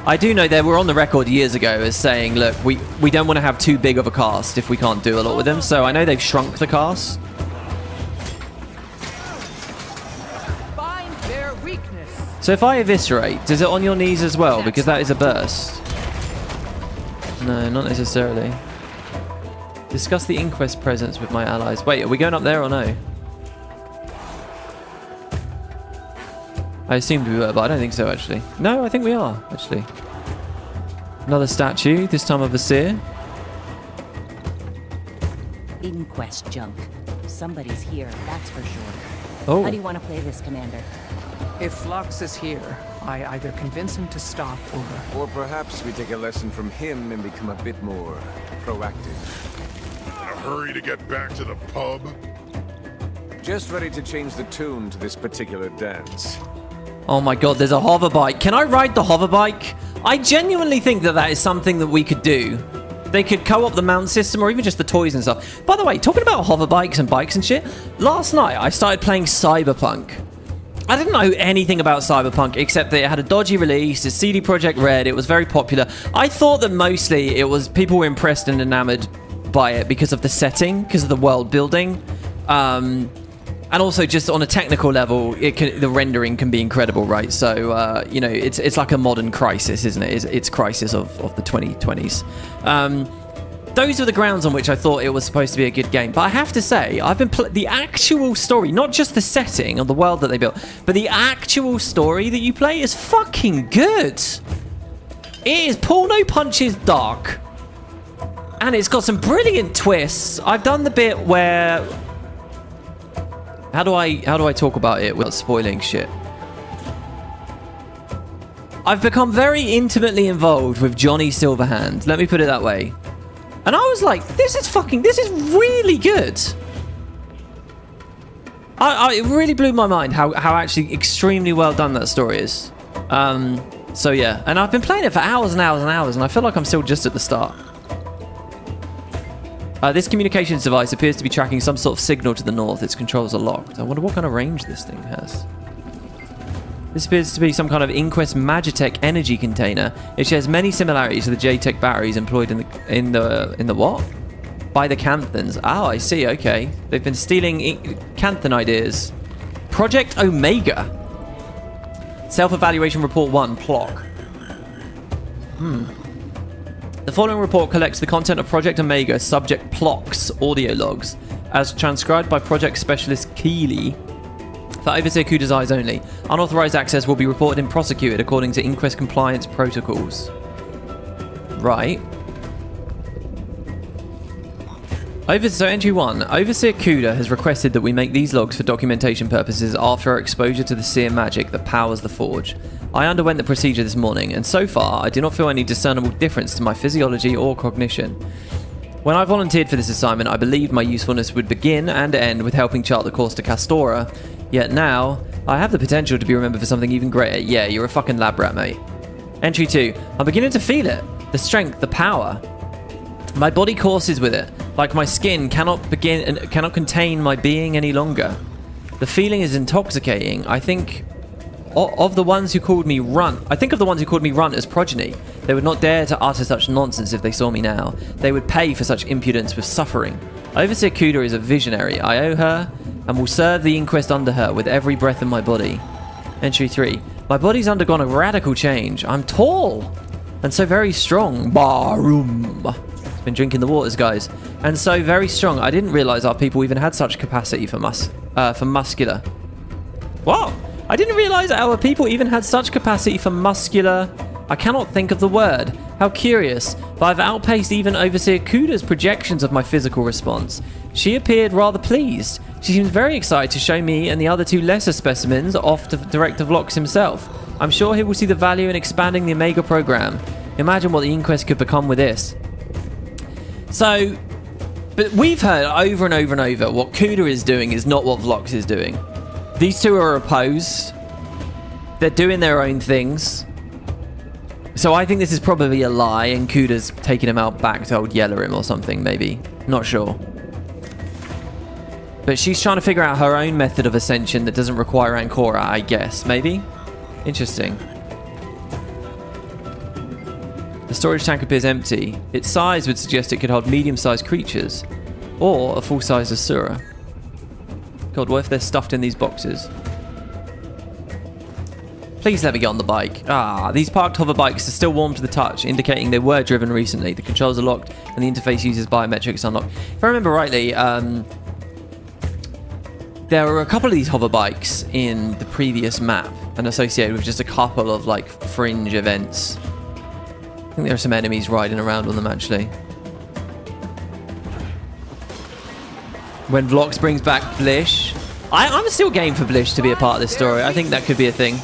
I do know they were on the record years ago as saying, look, we don't want to have too big of a cast if we can't do a lot with them. So I know they've shrunk the cast. Find their weakness. So if I eviscerate, does it on your knees as well? Because that is a burst. No, not necessarily. Discuss the Inquest presence with my allies. Wait, are we going up there or no? I assumed we were, but I don't think so, actually. No, I think we are, actually. Another statue, this time of a seer. Inquest junk. Somebody's here, that's for sure. Oh. How do you want to play this, Commander? If Phlox is here, I either convince him to stop Or perhaps we take a lesson from him and become a bit more proactive. In a hurry to get back to the pub? Just ready to change the tune to this particular dance. Oh my god, there's a hover bike. Can I ride the hover bike? I genuinely think that that is something that we could do. They could co-op the mount system or even just the toys and stuff. By the way, talking about hover bikes and bikes and shit, last night I started playing Cyberpunk. I didn't know anything about Cyberpunk except that it had a dodgy release, it's CD Projekt Red, it was very popular. I thought that mostly it was people were impressed and enamored by it because of the setting, because of the world building. And also just on a technical level, the rendering can be incredible, right? So, you know, it's like a modern Crisis, isn't it? It's Crisis of the 2020s. Those are the grounds on which I thought it was supposed to be a good game. But I have to say, I've been the actual story, not just the setting of the world that they built, but the actual story that you play is fucking good. It is porno punches dark. And it's got some brilliant twists. I've done the bit where... How do I talk about it without spoiling shit? I've become very intimately involved with Johnny Silverhand. Let me put it that way. And I was like, this is really good. It really blew my mind how actually extremely well done that story is. So yeah, and I've been playing it for hours and hours and hours, and I feel like I'm still just at the start. This communications device appears to be tracking some sort of signal to the north. Its controls are locked. I wonder what kind of range this thing has. This appears to be some kind of Inquest Magitech energy container. It shares many similarities to the JTech batteries employed in the what? By the Canthans. Oh, I see. Okay, they've been stealing Canthan ideas. Project Omega. Self-evaluation report 1. Plock. The following report collects the content of Project Omega subject Plock's audio logs. as transcribed by project specialist Keeley. For Overseer Kuda's eyes only. Unauthorized access will be reported and prosecuted according to inquest compliance protocols. Right. So entry 1. Overseer Kuda has requested that we make these logs for documentation purposes after our exposure to the seer magic that powers the forge. I underwent the procedure this morning, and so far I do not feel any discernible difference to my physiology or cognition. When I volunteered for this assignment, I believed my usefulness would begin and end with helping chart the course to Castora, yet now I have the potential to be remembered for something even greater. Yeah, you're a fucking lab rat, mate. Entry 2. I'm beginning to feel it. The strength, the power. My body courses with it, like my skin cannot contain my being any longer. The feeling is intoxicating. I think of the ones who called me runt. I think of the ones who called me runt as progeny. They would not dare to utter such nonsense if they saw me now. They would pay for such impudence with suffering. Overseer Kuda is a visionary. I owe her and will serve the inquest under her with every breath in my body. Entry 3. My body's undergone a radical change. I'm tall and so very strong. Barum. Been drinking the waters, guys. And so very strong. I didn't realize our people even had such capacity for muscular. What? I didn't realize our people even had such capacity for muscular. I cannot think of the word. How curious. But I've outpaced even Overseer Kuda's projections of my physical response. She appeared rather pleased. She seems very excited to show me and the other 2 lesser specimens off to Director Vlox himself. I'm sure he will see the value in expanding the Omega program. Imagine what the inquest could become with this. So, but we've heard over and over and over what Kuda is doing is not what Vlox is doing. These 2 are opposed. They're doing their own things. So I think this is probably a lie and Kuda's taking him out back to old Yellerim or something, maybe. Not sure. But she's trying to figure out her own method of ascension that doesn't require Ancora, I guess. Maybe? Interesting. The storage tank appears empty. Its size would suggest it could hold medium-sized creatures. Or a full-size Asura. God, what if they're stuffed in these boxes? Please let me get on the bike. Ah, these parked hover bikes are still warm to the touch, indicating they were driven recently. The controls are locked, and the interface uses biometrics unlocked. If I remember rightly, there were a couple of these hover bikes in the previous map, and associated with just a couple of, like, fringe events. I think there are some enemies riding around on them, actually. When Vlox brings back Blish. I'm still game for Blish to be a part of this story. I think that could be a thing.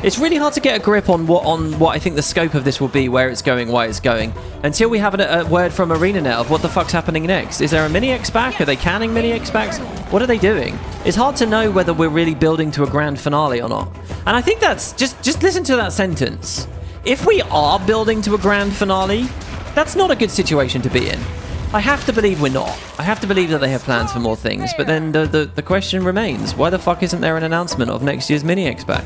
It's really hard to get a grip on what I think the scope of this will be, where it's going, why it's going, until we have a word from Arenanet of what the fuck's happening next. Is there a mini-X back? Are they canning mini-X backs? What are they doing? It's hard to know whether we're really building to a grand finale or not. And I think that's... Just listen to that sentence. If we are building to a grand finale, that's not a good situation to be in. I have to believe we're not. I have to believe that they have plans for more things, but then the question remains, why the fuck isn't there an announcement of next year's mini-X back?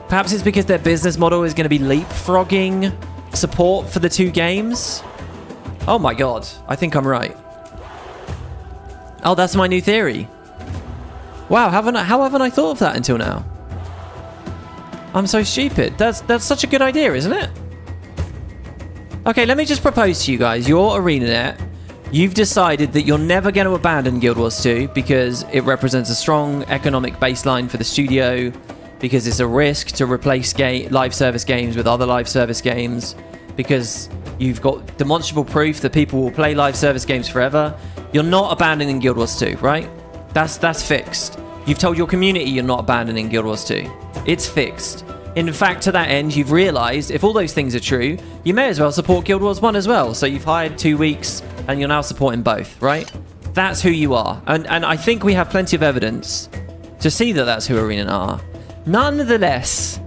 Perhaps it's because their business model is going to be leapfrogging support for the 2 games? Oh my god, I think I'm right. Oh, that's my new theory. Wow, how haven't I thought of that until now? I'm so stupid. That's such a good idea, isn't it? Okay, let me just propose to you guys. You're Arenanet. You've decided that you're never going to abandon Guild Wars 2 because it represents a strong economic baseline for the studio, because it's a risk to replace live service games with other live service games, because you've got demonstrable proof that people will play live service games forever. You're not abandoning Guild Wars 2, right? That's fixed. You've told your community you're not abandoning Guild Wars 2. It's fixed. In fact, to that end, you've realised if all those things are true, you may as well support Guild Wars 1 as well. So you've hired 2 weeks and you're now supporting both, right? That's who you are. And I think we have plenty of evidence to see that that's who Arenanet are. Nonetheless,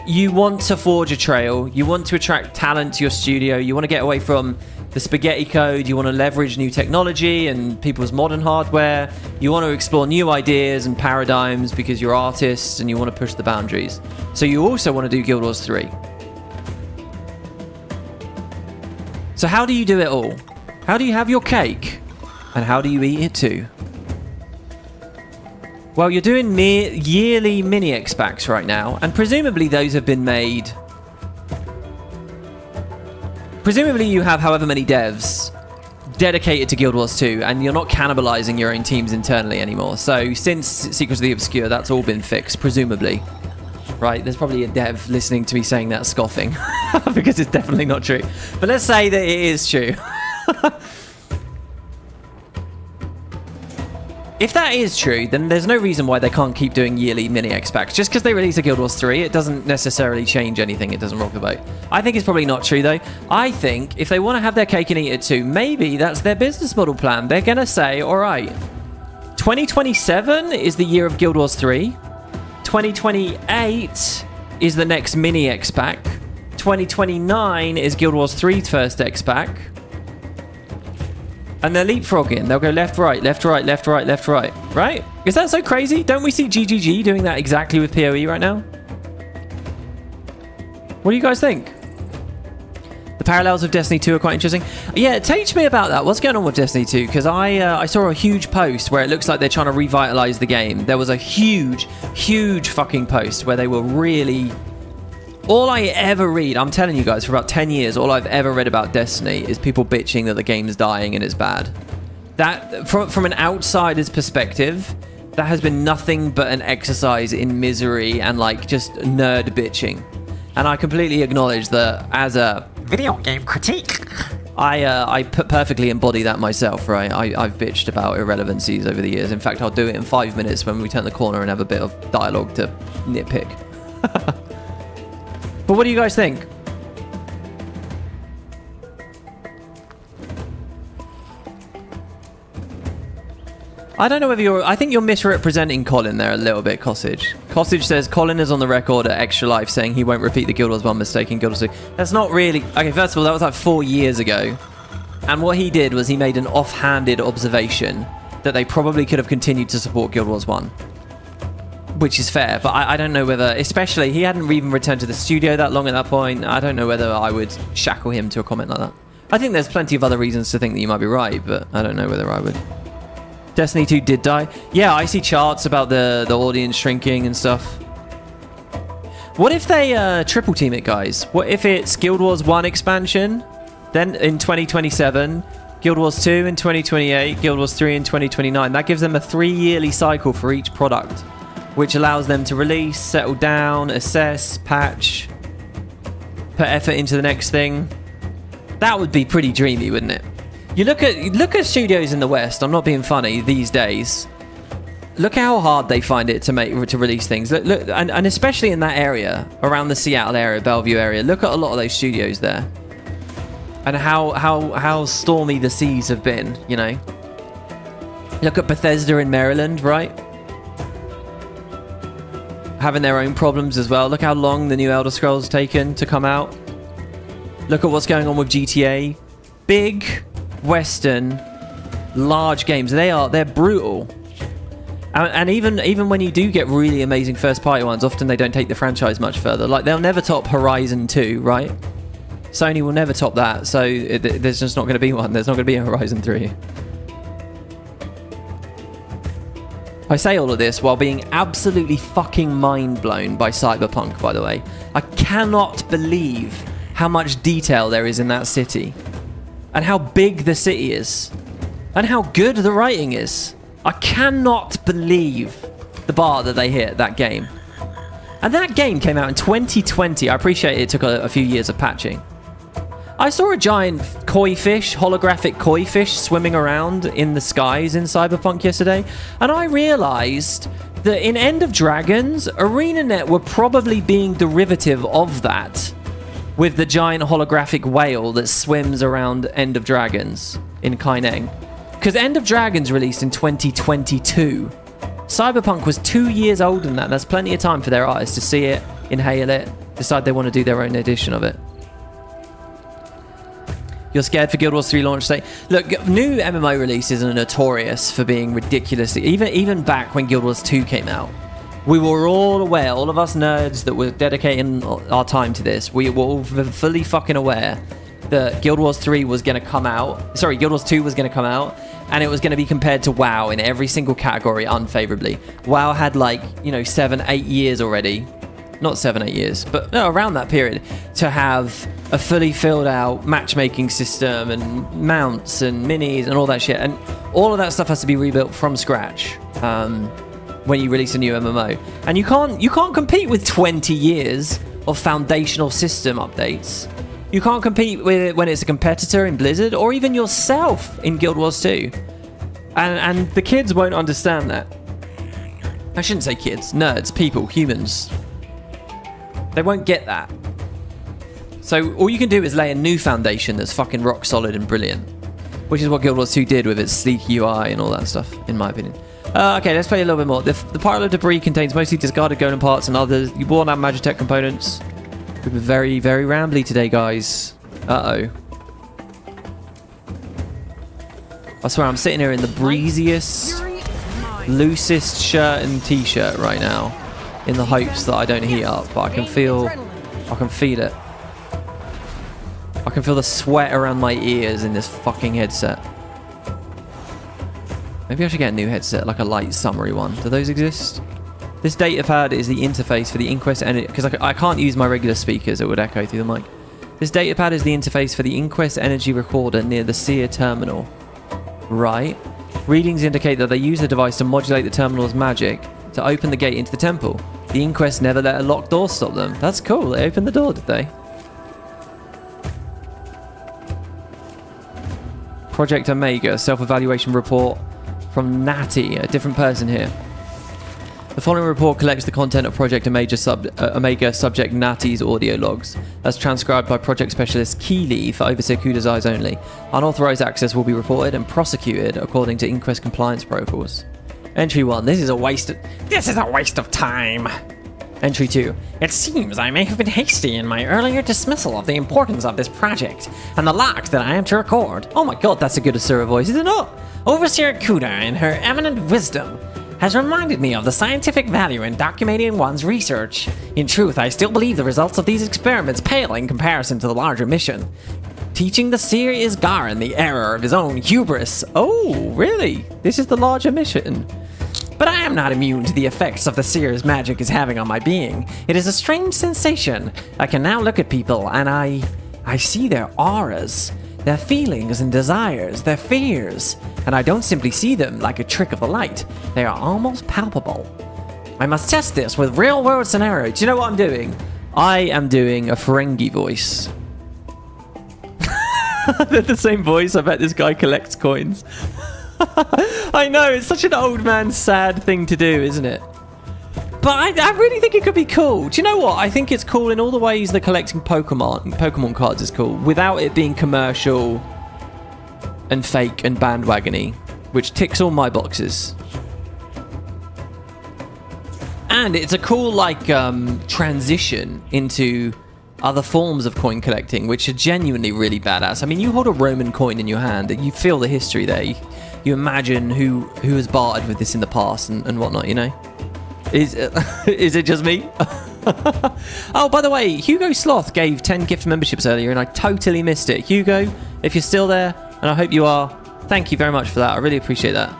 you want to forge a trail. You want to attract talent to your studio. You want to get away from the spaghetti code. You want to leverage new technology and people's modern hardware. You want to explore new ideas and paradigms because you're artists and you want to push the boundaries. So you also want to do Guild Wars 3. So how do you do it all? How do you have your cake? And how do you eat it too? Well, you're doing yearly mini-X packs right now, and presumably those have been made... Presumably you have however many devs dedicated to Guild Wars 2, and you're not cannibalizing your own teams internally anymore. So since Secrets of the Obscure, that's all been fixed, presumably. Right, there's probably a dev listening to me saying that scoffing, because it's definitely not true. But let's say that it is true. If that is true, then there's no reason why they can't keep doing yearly mini X packs. Just because they release a Guild Wars 3, it doesn't necessarily change anything. It doesn't rock the boat. I think it's probably not true, though. I think if they want to have their cake and eat it too, maybe that's their business model plan. They're going to say, all right, 2027 is the year of Guild Wars 3. 2028 is the next mini X pack. 2029 is Guild Wars 3's first X pack. And they're leapfrogging. They'll go left, right, left, right, left, right, left, right. Right? Is that so crazy? Don't we see GGG doing that exactly with PoE right now? What do you guys think? The parallels of Destiny 2 are quite interesting. Yeah, teach me about that. What's going on with Destiny 2? Because I saw a huge post where it looks like they're trying to revitalize the game. There was a huge, huge fucking post where they were really... All I ever read, I'm telling you guys, for about 10 years, all I've ever read about Destiny is people bitching that the game's dying and it's bad. That, from an outsider's perspective, that has been nothing but an exercise in misery and, like, just nerd bitching. And I completely acknowledge that as a Video game critique. I perfectly embody that myself, right? I've bitched about irrelevancies over the years. In fact, I'll do it in 5 minutes when we turn the corner and have a bit of dialogue to nitpick. But what do you guys think? I don't know whether you're... I think you're misrepresenting Colin there a little bit, Cossage. Cossage says Colin is on the record at Extra Life saying he won't repeat the Guild Wars 1 mistake in Guild Wars 2. That's not really... Okay, first of all, that was like 4 years ago. And what he did was he made an offhanded observation that they probably could have continued to support Guild Wars 1. Which is fair, but I don't know whether... Especially, he hadn't even returned to the studio that long at that point. I don't know whether I would shackle him to a comment like that. I think there's plenty of other reasons to think that you might be right, but I don't know whether I would. Destiny 2 did die. Yeah, I see charts about the audience shrinking and stuff. What if they triple team it, guys? What if it's Guild Wars 1 expansion, then in 2027, Guild Wars 2 in 2028, Guild Wars 3 in 2029? That gives them a 3-yearly cycle for each product, which allows them to release, settle down, assess, patch, put effort into the next thing. That would be pretty dreamy, wouldn't it? You look at studios in the West. I'm not being funny these days. Look how hard they find it to release things. Look, and especially in that area, around the Seattle area, Bellevue area. Look at a lot of those studios there, and how stormy the seas have been. You know. Look at Bethesda in Maryland, right? Having their own problems as well. Look how long the new Elder Scrolls taken to come out. Look at what's going on with GTA. Big, Western, large games. They're brutal. And even when you do get really amazing first-party ones, often they don't take the franchise much further. Like, they'll never top Horizon 2, right? Sony will never top that, so there's just not going to be one. There's not going to be a Horizon 3. I say all of this while being absolutely fucking mind-blown by Cyberpunk, by the way. I cannot believe how much detail there is in that city. And how big the city is. And how good the writing is. I cannot believe the bar that they hit, that game. And that game came out in 2020. I appreciate it took a few years of patching. I saw a giant koi fish, holographic koi fish, swimming around in the skies in Cyberpunk yesterday, and I realized that in End of Dragons, Arenanet were probably being derivative of that, with the giant holographic whale that swims around End of Dragons in Kaineng. Because End of Dragons released in 2022. Cyberpunk was 2 years older than that. That's plenty of time for their artists to see it, inhale it, decide they want to do their own edition of it. You're scared for Guild Wars 3 launch day? Look, new MMO releases are notorious for being ridiculously... Even back when Guild Wars 2 came out, we were all aware, all of us nerds that were dedicating our time to this, we were all fully fucking aware that Guild Wars 3 was going to come out... Sorry, Guild Wars 2 was going to come out, and it was going to be compared to WoW in every single category unfavorably. WoW had, like, 7-8 years already not 7-8 years, but no, around that period, to have a fully filled out matchmaking system and mounts and minis and all that shit. And all of that stuff has to be rebuilt from scratch when you release a new MMO. And you can't compete with 20 years of foundational system updates. You can't compete with it when it's a competitor in Blizzard or even yourself in Guild Wars 2. And the kids won't understand that. I shouldn't say kids, nerds, people, humans. They won't get that. So all you can do is lay a new foundation that's fucking rock solid and brilliant, which is what Guild Wars 2 did with its sleek UI and all that stuff, in my opinion. Okay, let's play a little bit more. The pile of debris contains mostly discarded golden parts and others. You worn out Magitech components. We've been very, very rambly today, guys. Uh-oh. I swear I'm sitting here in the breeziest, loosest shirt and t-shirt right now, in the hopes that I don't heat up, but I can feel it. I can feel the sweat around my ears in this fucking headset. Maybe I should get a new headset, like a light summery one. Do those exist? This data pad is the interface for the Inquest Energy, because I can't use my regular speakers, it would echo through the mic. This data pad is the interface for the Inquest Energy recorder near the Seer terminal. Right. Readings indicate that they use the device to modulate the terminal's magic to open the gate into the temple. The Inquest never let a locked door stop them. That's cool, they opened the door, did they? Project Omega, self-evaluation report from Natty, a different person here. The following report collects the content of Project Omega, subject Natty's audio logs. That's transcribed by project specialist Keeley for Overseer Kuda's eyes only. Unauthorized access will be reported and prosecuted according to Inquest compliance protocols. Entry 1. This is a waste of time. Entry 2. It seems I may have been hasty in my earlier dismissal of the importance of this project and the lack that I am to record. Oh my god, that's a good Asura voice, is it not? Overseer Kuda, in her eminent wisdom, has reminded me of the scientific value in documenting one's research. In truth, I still believe the results of these experiments pale in comparison to the larger mission. Teaching the Seer Isgarin the error of his own hubris. Oh, really? This is the larger mission. But I am not immune to the effects of the Seer's magic is having on my being. It is a strange sensation. I can now look at people and I see their auras, their feelings and desires, their fears, and I don't simply see them like a trick of the light. They are almost palpable. I must test this with real-world scenarios. Do you know what I'm doing? I am doing a Ferengi voice. They're the same voice. I bet this guy collects coins. I know, it's such an old man sad thing to do, isn't it? But I really think it could be cool. Do you know what? I think it's cool in all the ways that collecting Pokemon cards is cool, without it being commercial and fake and bandwagony, which ticks all my boxes. And it's a cool, like, transition into other forms of coin collecting, which are genuinely really badass. I mean, you hold a Roman coin in your hand, and you feel the history there. You imagine who has bartered with this in the past and whatnot, you know? Is it just me? Oh, by the way, Hugo Sloth gave 10 gift memberships earlier, and I totally missed it. Hugo, if you're still there, and I hope you are, thank you very much for that. I really appreciate that.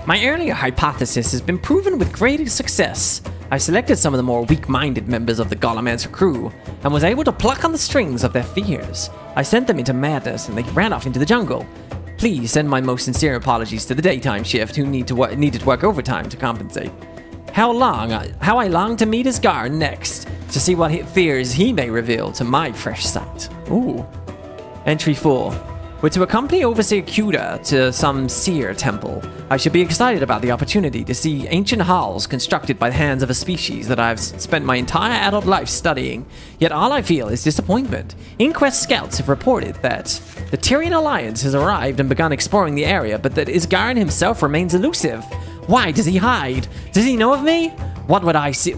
My earlier hypothesis has been proven with great success. I selected some of the more weak-minded members of the Golemancer crew, and was able to pluck on the strings of their fears. I sent them into madness, and they ran off into the jungle. Please send my most sincere apologies to the daytime shift who needed to work overtime to compensate. How I long to meet Isgar next, to see what fears he may reveal to my fresh sight. Ooh. Entry 4. We're to accompany Overseer Kuda to some seer temple. I should be excited about the opportunity to see ancient halls constructed by the hands of a species that I've spent my entire adult life studying. Yet all I feel is disappointment. Inquest scouts have reported that the Tyrian Alliance has arrived and begun exploring the area, but that Isgarin himself remains elusive. Why does he hide? Does he know of me? What would I see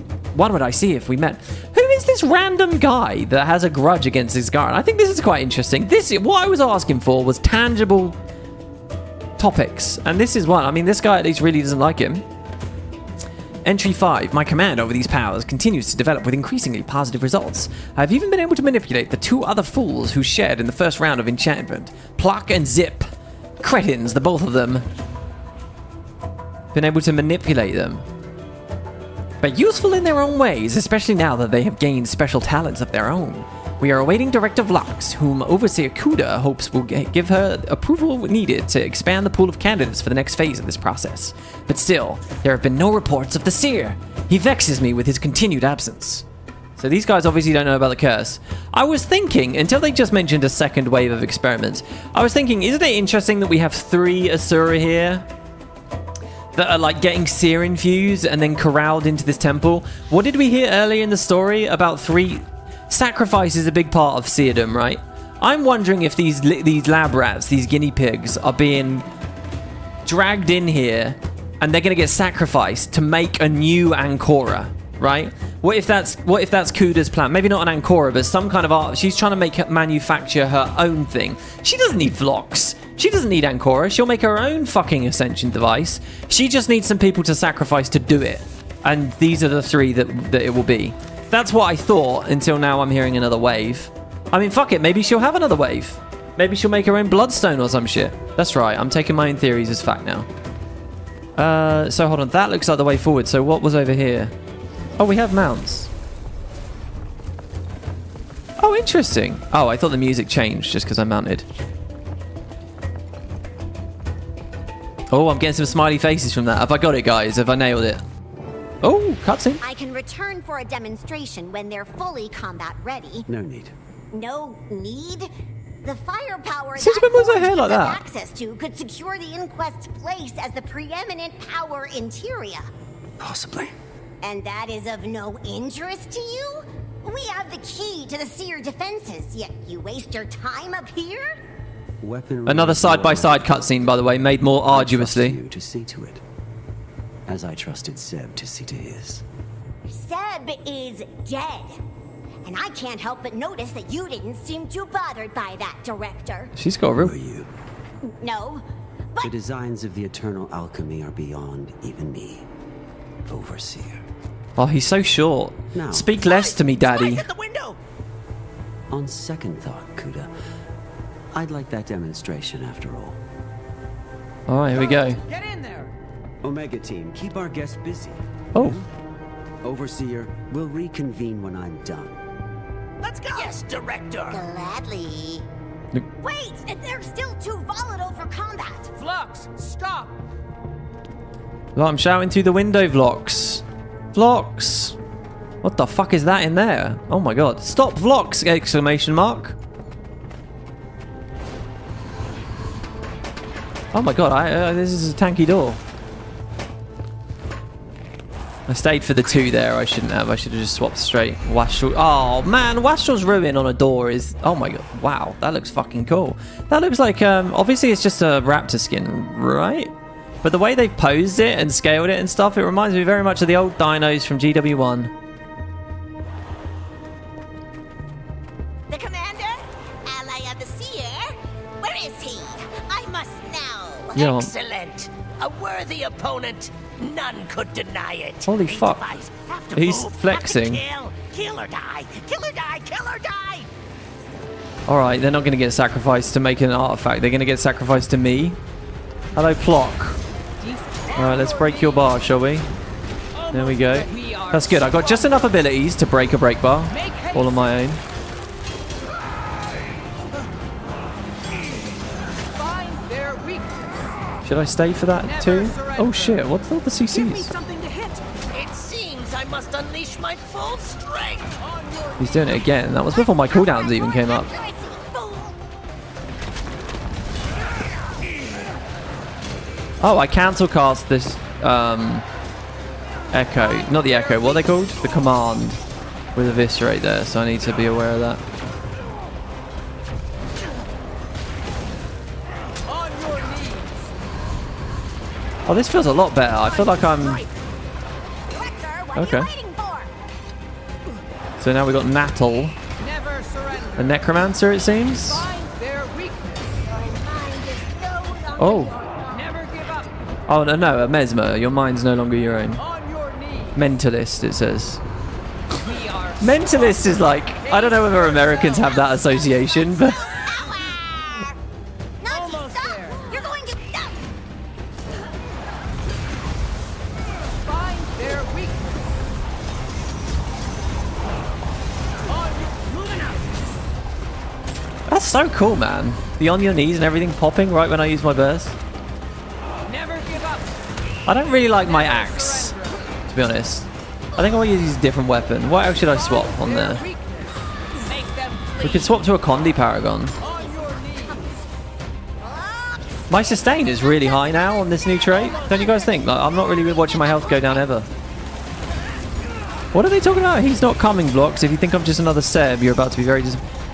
if we met? Who is this random guy that has a grudge against Isgarin? I think this is quite interesting. What I was asking for was tangible topics, and this is one. I mean, this guy at least really doesn't like him. Entry 5. My command over these powers continues to develop with increasingly positive results. I've even been able to manipulate the 2 other fools who shared in the first round of enchantment. Pluck and Zip. Cretins, the both of them. Been able to manipulate them. but useful in their own ways, especially now that they have gained special talents of their own. We are awaiting Director Vlox, whom Overseer Kuda hopes will give her approval needed to expand the pool of candidates for the next phase of this process. But still, there have been no reports of the Seer. He vexes me with his continued absence. So these guys obviously don't know about the curse. I was thinking, until they just mentioned a second wave of experiments, I was thinking, isn't it interesting that we have 3 Asura here that are like getting seer infused and then corralled into this temple? What did we hear earlier in the story about 3... Sacrifice is a big part of seerdom, right? I'm wondering if these lab rats, these guinea pigs, are being dragged in here and they're going to get sacrificed to make a new Ancora, right? What if that's Kuda's plan? Maybe not an Ancora, but some kind of art. She's trying to manufacture her own thing. She doesn't need Vlox. She doesn't need Ancora. She'll make her own fucking ascension device. She just needs some people to sacrifice to do it. And these are the 3 that it will be. That's what I thought until now I'm hearing another wave. I mean, fuck it. Maybe she'll have another wave. Maybe she'll make her own bloodstone or some shit. That's right. I'm taking my own theories as fact now. So hold on. That looks like the way forward. So what was over here? Oh, we have mounts. Oh, interesting. Oh, I thought the music changed just because I mounted. Oh, I'm getting some smiley faces from that. Have I got it, guys? Have I nailed it? Oh, cutscene. I can return for a demonstration when they're fully combat ready. No need. No need? The firepower Since when was her hair like Forge that? gives us access to could secure the Inquest's place as the preeminent power in Tyria. Possibly. And that is of no interest to you? We have the key to the Seer defenses, yet you waste your time up here? Weaponry. Another side-by-side cutscene, by the way, made more arduously. You to see to it, as I trusted Seb to see to his. Seb is dead. And I can't help but notice that you didn't seem too bothered by that, Director. She's got a Who real... are you? No, The but designs of the eternal alchemy are beyond even me, Overseer. Oh, he's so short. No. Speak less to me, Daddy. At the window! On second thought, Kuda, I'd like that demonstration after all. All right, here we go. Get in there! Omega Team, keep our guests busy. Oh, Overseer, we'll reconvene when I'm done. Let's go! Yes, Director! gladly. Look. Wait, they're still too volatile for combat. Flux, stop! look, I'm shouting through the window, Vlox. Vlox. What the fuck is that in there? Oh my god. Stop, Vlox! Exclamation mark. Oh my god, this is a tanky door. I stayed for the 2 there. I shouldn't have. I should have just swapped straight. Wastrel. Oh man, Wastrel's ruin on a door is... Oh my god. Wow, that looks fucking cool. That looks like... obviously it's just a raptor skin, right? But the way they've posed it and scaled it and stuff, it reminds me very much of the old dinos from GW1. The commander? Ally of the Seer? Where is he? I must know. Yeah. Excellent. A worthy opponent. None could deny it. Holy Eight fuck. device. Have to He's move. flexing. Have to kill or die. Kill or die. Kill or die. Alright, they're not going to get sacrificed to make an artifact. They're going to get sacrificed to me. Hello, Plock. Alright, let's break your bar, shall we? There we go. That's good. I got just enough abilities to break a break bar. All on my own. Find their weakness. Should I stay for that too? Oh shit, what's all the Give me CCs? something to hit! It seems I must unleash my full strength. He's doing it again. That was before my cooldowns even came up. Oh, I cancel cast this Echo. Not the Echo, what are they called? The command with Eviscerate there, so I need to be aware of that. On your knees! Oh, this feels a lot better. I feel like I'm... Okay. So now we've got Natal, Never surrender! a Necromancer it seems. Find their weakness! Oh. Never give up! Oh, no, a Mesmer. Your mind's no longer your own. On your knees! Mentalist, it says. We are Mentalist is like... I don't know whether Americans have that association, but... almost there! You're going to Find their weakness! That's so cool, man. The on your knees and everything popping right when I use my burst. Never give up. I don't really like my axe, to be honest. I think I want to use a different weapon. What else should I swap on there? Make them We could swap to a Condi Paragon. on your knees. My sustain is really high now on this new trait. Don't you guys think? Like, I'm not really watching my health go down ever. What are they talking about? He's not coming blocks. If you think I'm just another Seb, you're about to be very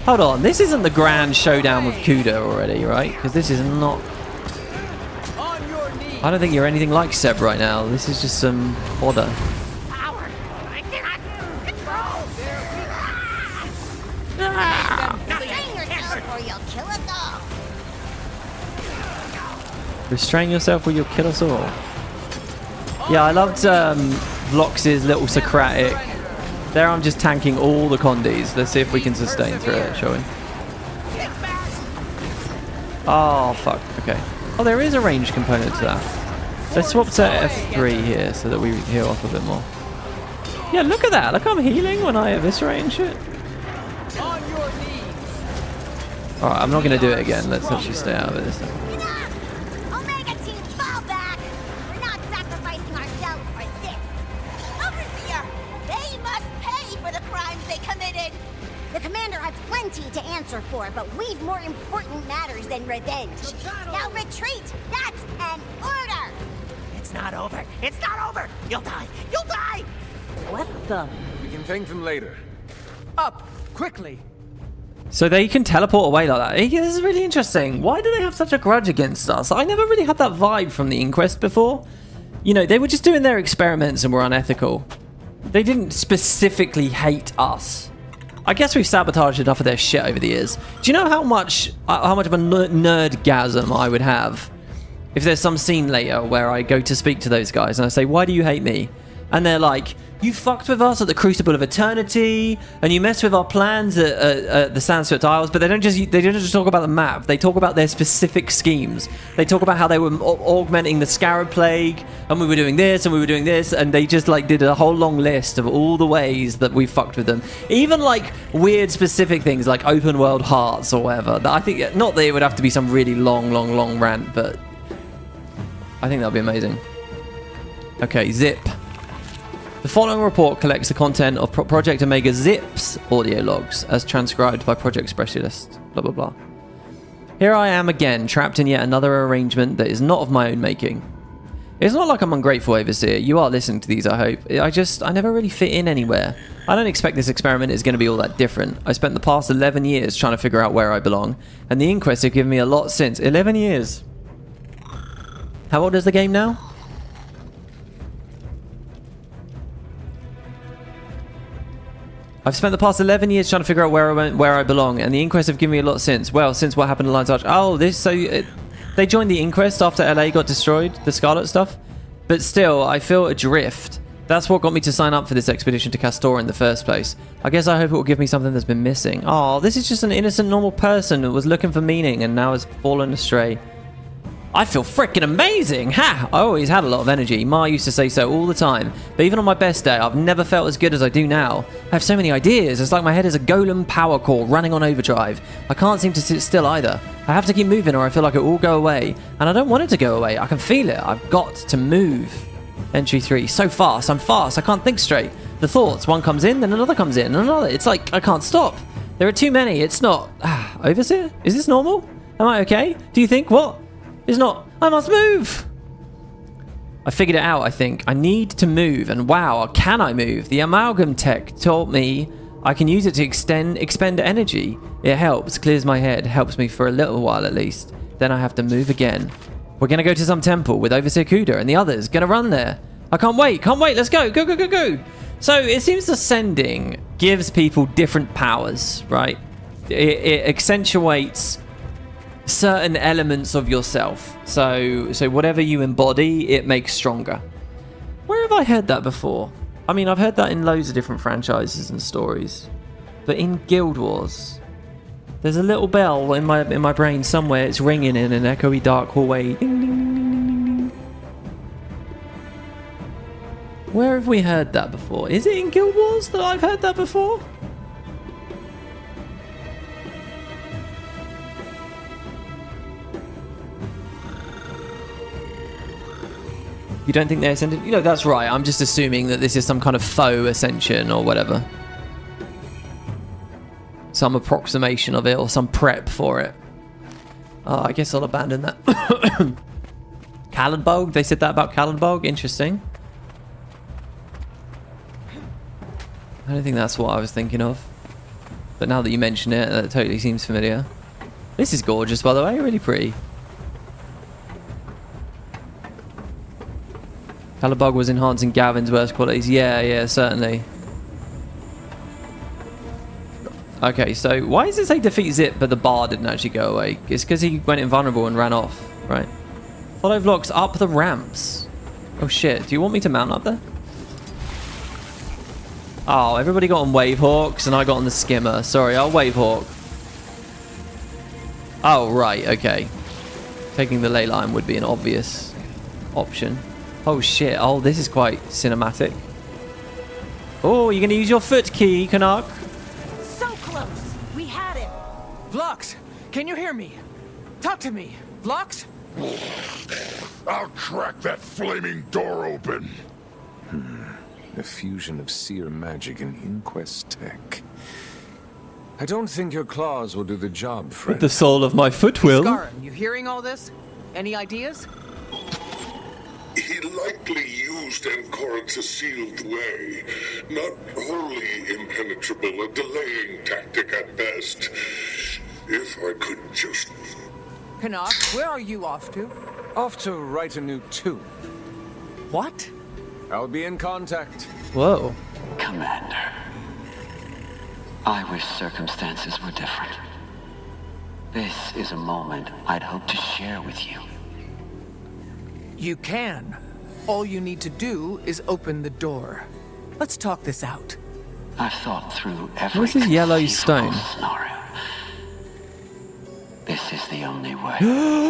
Hold on. This isn't the grand showdown with Kuda already, right? Because this is not... On your knees. I don't think you're anything like Seb right now. This is just some fodder. Power. I cannot control. Restrain yourself or you'll kill us all. Restrain yourself or you'll kill us all. Yeah, I loved Vlox's little Socratic. There I'm just tanking all the Condis. Let's see if we can sustain through it, shall we? Oh, fuck. Okay. Oh, there is a range component to that. Let's swap to F3 here so that we heal off a bit more. Yeah, look at that. Look, I'm healing when I eviscerate and shit. On your knees. Alright, I'm not going to do it again. Let's actually stay out of it this time. Enough! Omega Team, fall back! We're not sacrificing ourselves for this. Overseer, they must pay for the crimes they committed. The commander has plenty to answer for, but we've more important matters than revenge. Now retreat! That's an order! It's not over. It's not over. You'll die. You'll die. What the? We can thank them later. Up, quickly. So they can teleport away like that. This is really interesting. Why do they have such a grudge against us? I never really had that vibe from the Inquest before. You know, they were just doing their experiments and were unethical. They didn't specifically hate us. I guess we've sabotaged enough of their shit over the years. Do you know how much of a nerdgasm I would have if there's some scene later where I go to speak to those guys and I say, why do you hate me? And they're like, you fucked with us at the Crucible of Eternity, and you messed with our plans at the Sanskrit Isles. But they don't just talk about the map. They talk about their specific schemes. They talk about how they were augmenting the Scarab Plague, and we were doing this, and we were doing this, and they just like did a whole long list of all the ways that we fucked with them. Even like weird specific things like open world hearts or whatever. That I think not that it would have to be some really long rant, but I think that'd be amazing. Okay, zip. The following report collects the content of Project Omega Zip's audio logs as transcribed by Project Specialist. Blah, blah, blah. Here I am again, trapped in yet another arrangement that is not of my own making. It's not like I'm ungrateful, Overseer. You are listening to these, I hope. I never really fit in anywhere. I don't expect this experiment is going to be all that different. I spent the past 11 years trying to figure out where I belong, and the Inquest have given me a lot since. 11 years. How old is the game now? I've spent the past 11 years trying to figure out where I belong, and the Inquest have given me a lot since. Well, since what happened to Lion's Arch. Oh, they joined the Inquest after LA got destroyed, the Scarlet stuff. But still, I feel adrift. That's what got me to sign up for this expedition to Castor in the first place. I guess I hope it will give me something that's been missing. Oh, this is just an innocent, normal person who was looking for meaning and now has fallen astray. I feel freaking amazing! Ha! I always had a lot of energy. Ma used to say so all the time. But even on my best day, I've never felt as good as I do now. I have so many ideas. It's like my head is a golem power core running on overdrive. I can't seem to sit still either. I have to keep moving or I feel like it will go away. And I don't want it to go away. I can feel it. I've got to move. Entry 3. So fast. I'm fast. I can't think straight. The thoughts. One comes in, then another comes in, and another. It's like I can't stop. There are too many. It's not... Overseer? Is this normal? Am I okay? Do you think? What? It's not. I must move. I figured it out, I think. I need to move. And wow, can I move? The amalgam tech taught me I can use it to expend energy. It helps, clears my head, helps me for a little while at least. Then I have to move again. We're going to go to some temple with Overseer Kuda and the others. Going to run there. I can't wait. Let's go. Go. So it seems ascending gives people different powers, right? It accentuates certain elements of yourself. So whatever you embody, it makes stronger. Where have I heard that before? I mean, I've heard that in loads of different franchises and stories. But in Guild Wars, there's a little bell in my brain somewhere. It's ringing in an echoey dark hallway. Ding, ding, ding, ding, ding, ding. Where have we heard that before? Is it in Guild Wars that I've heard that before? You don't think they ascended? You know, that's right. I'm just assuming that this is some kind of faux ascension or whatever. Some approximation of it or some prep for it. I guess I'll abandon that. Caladbog? They said that about Caladbog? Interesting. I don't think that's what I was thinking of. But now that you mention it, that totally seems familiar. This is gorgeous, by the way. Really pretty. Caladbog was enhancing Gavin's worst qualities. Yeah, certainly. Okay, so why does it say defeat Zip, but the bar didn't actually go away? It's because he went invulnerable and ran off, right? Follow Vlox up the ramps. Oh shit, do you want me to mount up there? Oh, everybody got on Wavehawks and I got on the Skimmer. Sorry, I'll Wavehawk. Oh, right, okay. Taking the ley line would be an obvious option. Oh shit, oh, this is quite cinematic. Oh, you're gonna use your foot key, Canuck? So close. We had him. Vlox, can you hear me? Talk to me. Vlox? I'll crack that flaming door open. A fusion of seer magic and inquest tech. I don't think your claws will do the job, friend. The sole of my foot will. Scarn, you hearing all this? Any ideas? He likely used Ancora to seal the way. Not wholly impenetrable, a delaying tactic at best. If I could just... Canuck, where are you off to? Off to write a new tune. What? I'll be in contact. Whoa. Commander, I wish circumstances were different. This is a moment I'd hope to share with you. You can. All you need to do is open the door. Let's talk this out. I've thought through every What's this yellow conceivable stone? scenario. This is the only way.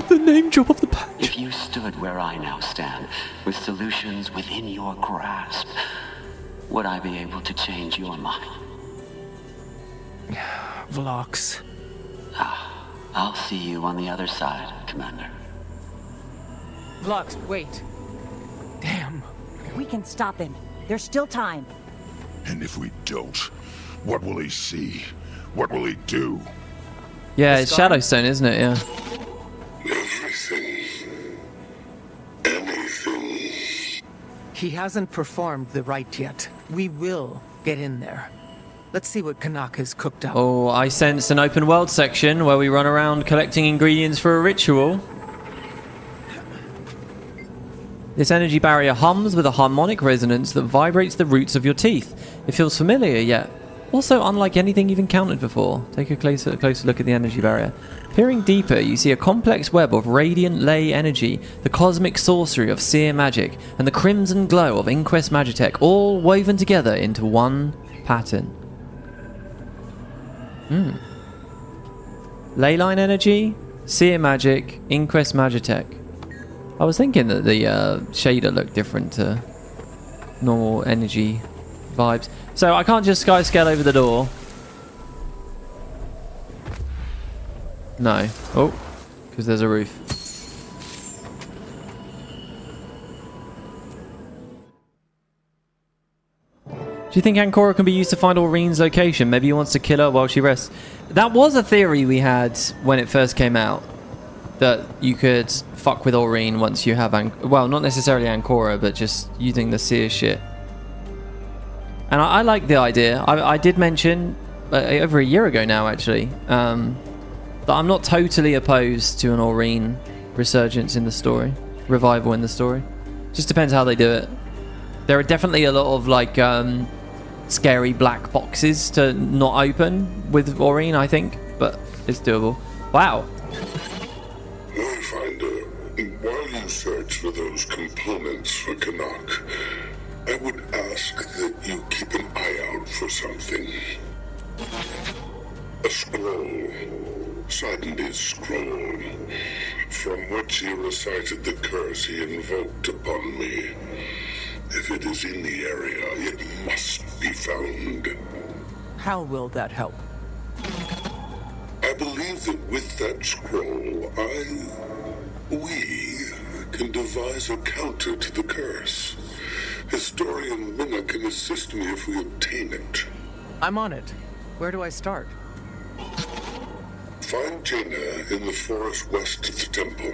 The name drop of the patch. If you stood where I now stand, with solutions within your grasp, would I be able to change your mind? Vlox. I'll see you on the other side, Commander. Vlox, wait. Damn. We can stop him. There's still time. And if we don't, what will he see? What will he do? Yeah, it's Shadowstone, isn't it? Yeah. Everything. Anything. He hasn't performed the rite yet. We will get in there. Let's see what Canuck has cooked up. Oh, I sense an open world section where we run around collecting ingredients for a ritual. This energy barrier hums with a harmonic resonance that vibrates the roots of your teeth. It feels familiar, yet also unlike anything you've encountered before. Take a closer look at the energy barrier. Peering deeper, you see a complex web of radiant ley energy, the cosmic sorcery of seer magic, and the crimson glow of Inquest Magitech, all woven together into one pattern. Leyline energy, seer magic, Inquest Magitech. I was thinking that the shader looked different to normal energy vibes. So I can't just sky scale over the door. No. Oh, because there's a roof. Do you think Ancora can be used to find Aureen's location? Maybe he wants to kill her while she rests. That was a theory we had when it first came out. That you could fuck with Aureen once you have... well, not necessarily Ancora, but just using the seer shit. And I like the idea. I did mention over a year ago now, actually, that I'm not totally opposed to an Aureen resurgence in the story, revival in the story. Just depends how they do it. There are definitely a lot of like scary black boxes to not open with Aureen, I think, but it's doable. Wow. Wayfinder, while you search for those components for Canuck, I would ask that you keep an eye out for something. A scroll. Siden's scroll. From which he recited the curse he invoked upon me. If it is in the area, it must be found. How will that help? I believe that with that scroll, we can devise a counter to the curse. Historian Minna can assist me if we obtain it. I'm on it. Where do I start? Find Jaina in the forest west of the temple.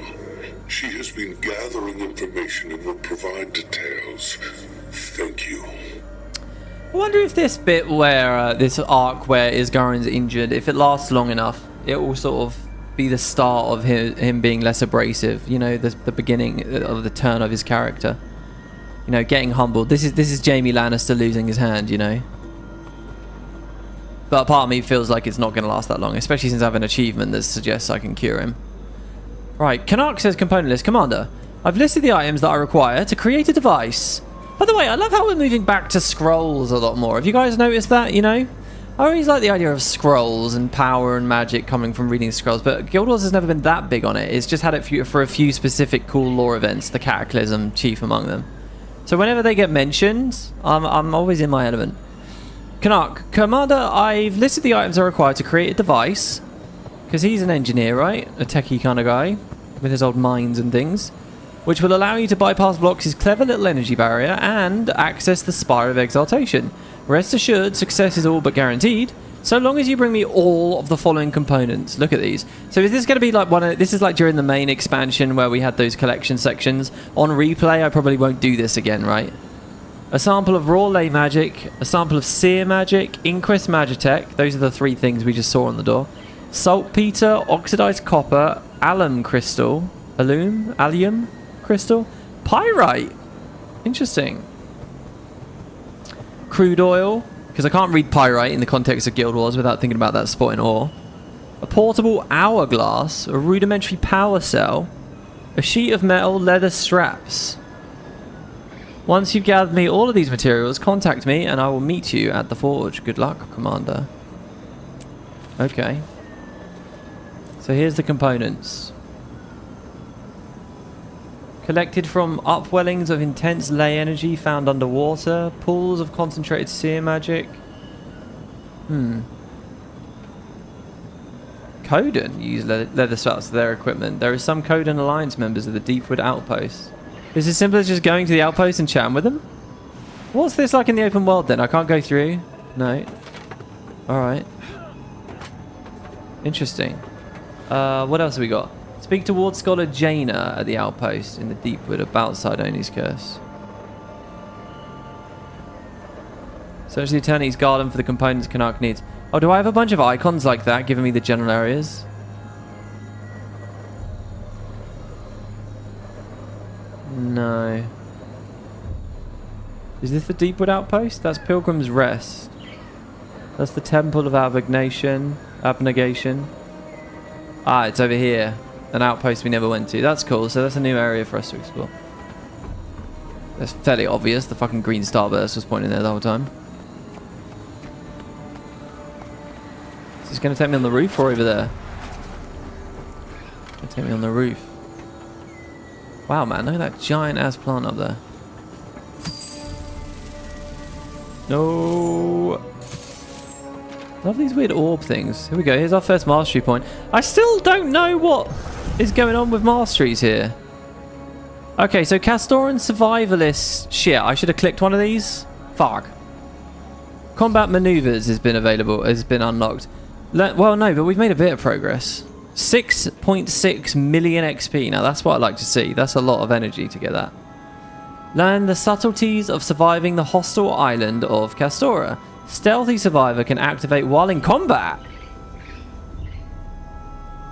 She has been gathering information and will provide details. Thank you. I wonder if this bit where, this arc where Isgarin's injured, if it lasts long enough, it will sort of be the start of him being less abrasive. You know, the beginning of the turn of his character. You know, getting humbled. This is Jaime Lannister losing his hand, you know. But part of me feels like it's not going to last that long, especially since I have an achievement that suggests I can cure him. Right, Canuck says component list. Commander, I've listed the items that I require to create a device. By the way, I love how we're moving back to scrolls a lot more. Have you guys noticed that, you know? I always like the idea of scrolls and power and magic coming from reading scrolls, but Guild Wars has never been that big on it. It's just had it for a few specific cool lore events, the Cataclysm chief among them. So whenever they get mentioned, I'm always in my element. Canuck, Commander, I've listed the items I require to create a device, because he's an engineer, right? A techie kind of guy, with his old mines and things, which will allow you to bypass Blox's clever little energy barrier and access the Spire of Exaltation. Rest assured, success is all but guaranteed, so long as you bring me all of the following components. Look at these. So is this going to be like this is like during the main expansion where we had those collection sections. On replay, I probably won't do this again, right? A sample of raw ley magic, a sample of seer magic, inquest magitech. Those are the three things we just saw on the door. Saltpeter, oxidized copper, alum crystal, allium crystal, pyrite. Interesting. Crude oil, because I can't read pyrite in the context of Guild Wars without thinking about that spot in ore. A portable hourglass, a rudimentary power cell, a sheet of metal, leather straps. Once you've gathered me all of these materials, contact me and I will meet you at the forge. Good luck, Commander. Okay. So here's the components. Collected from upwellings of intense ley energy found underwater. Pools of concentrated seer magic. Coden use leather straps to their equipment. There are some Coden Alliance members of the Deepwood Outpost. Is it as simple as just going to the outpost and chatting with them? What's this like in the open world then? I can't go through? No. Alright. Interesting. What else have we got? Speak to Ward Scholar Jaina at the outpost in the Deepwood about Sidoni's curse. Search the Eternity's garden for the components Canuck needs. Oh, do I have a bunch of icons like that giving me the general areas? No. Is this the Deepwood Outpost? That's Pilgrim's Rest. That's the Temple of Abnegation. Ah, it's over here. An outpost we never went to. That's cool. So that's a new area for us to explore. That's fairly obvious. The fucking green starburst was pointing there the whole time. Is this going to take me on the roof or over there? It's going to take me on the roof. Wow, man, look at that giant-ass plant up there. No. Love these weird orb things. Here we go. Here's our first mastery point. I still don't know what is going on with masteries here. Okay, so Castoran Survivalist. Shit, I should have clicked one of these. Fuck. Combat maneuvers has been unlocked. Well, no, but we've made a bit of progress. 6.6 million XP. Now, that's what I'd like to see. That's a lot of energy to get that. Learn the subtleties of surviving the hostile island of Castora. Stealthy survivor can activate while in combat.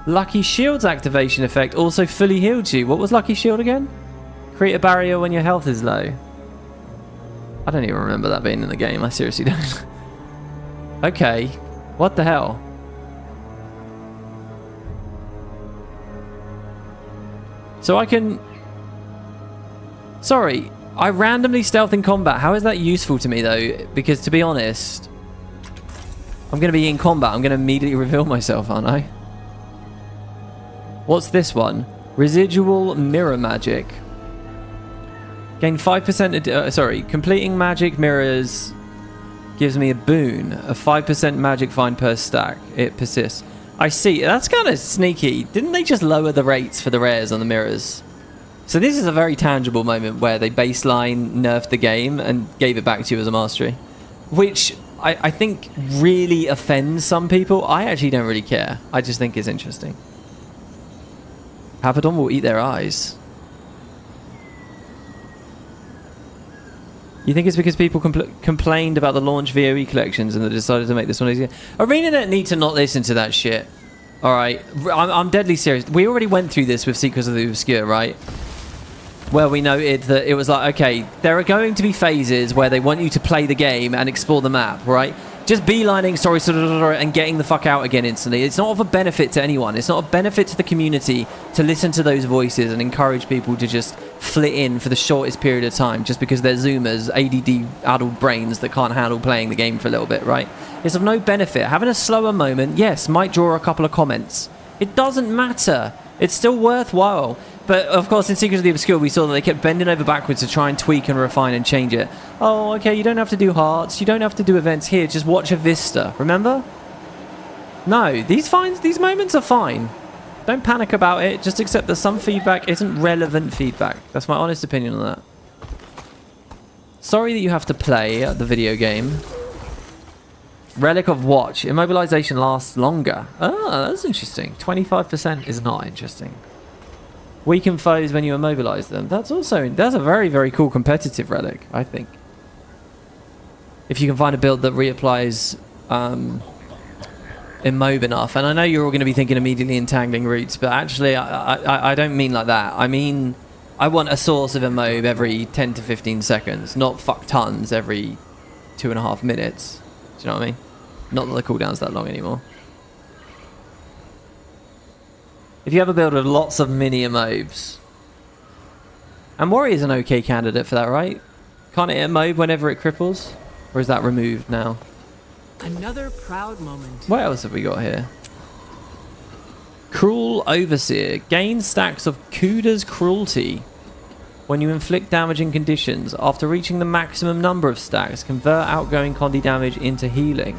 Lucky Shield's activation effect also fully healed you. What was Lucky Shield again? Create a barrier when your health is low. I don't even remember that being in the game. I seriously don't. Okay. What the hell? So I can... Sorry, I randomly stealth in combat. How is that useful to me, though? Because, to be honest, I'm going to be in combat. I'm going to immediately reveal myself, aren't I? What's this one? Residual mirror magic. Gain 5%... completing magic mirrors gives me a boon. A 5% magic find per stack. It persists. I see. That's kind of sneaky. Didn't they just lower the rates for the rares on the mirrors? So this is a very tangible moment where they baseline nerfed the game and gave it back to you as a mastery, which I think really offends some people. I actually don't really care. I just think it's interesting. Papadon will eat their eyes. You think it's because people complained about the launch VOE collections and they decided to make this one easier? Arenanet need to not listen to that shit. Alright, I'm deadly serious. We already went through this with Secrets of the Obscure, right? Where we noted that it was like, okay, there are going to be phases where they want you to play the game and explore the map, right? Just beelining story and getting the fuck out again instantly. It's not of a benefit to anyone. It's not a benefit to the community to listen to those voices and encourage people to just flit in for the shortest period of time just because they're Zoomers, ADD-addled brains that can't handle playing the game for a little bit, right? It's of no benefit. Having a slower moment, yes, might draw a couple of comments. It doesn't matter. It's still worthwhile. But, of course, in Secrets of the Obscure, we saw that they kept bending over backwards to try and tweak and refine and change it. Oh, okay, you don't have to do hearts. You don't have to do events here. Just watch a vista. Remember? No, these moments are fine. Don't panic about it. Just accept that some feedback isn't relevant feedback. That's my honest opinion on that. Sorry that you have to play the video game. Relic of Watch. Immobilization lasts longer. Oh, that's interesting. 25% is not interesting. Weaken foes when you immobilize them. That's a very, very cool competitive relic, I think. If you can find a build that reapplies immob enough. And I know you're all going to be thinking immediately entangling roots, but actually I don't mean like that. I mean, I want a source of immob every 10 to 15 seconds, not fuck tons every 2.5 minutes. Do you know what I mean? Not that the cooldown's that long anymore. If you have a build with lots of mini immobs. And Warrior's an okay candidate for that, right? Can't it immob whenever it cripples? Or is that removed now? Another proud moment. What else have we got here? Cruel Overseer. Gain stacks of Kuda's Cruelty. When you inflict damaging conditions. After reaching the maximum number of stacks, convert outgoing Condi damage into healing.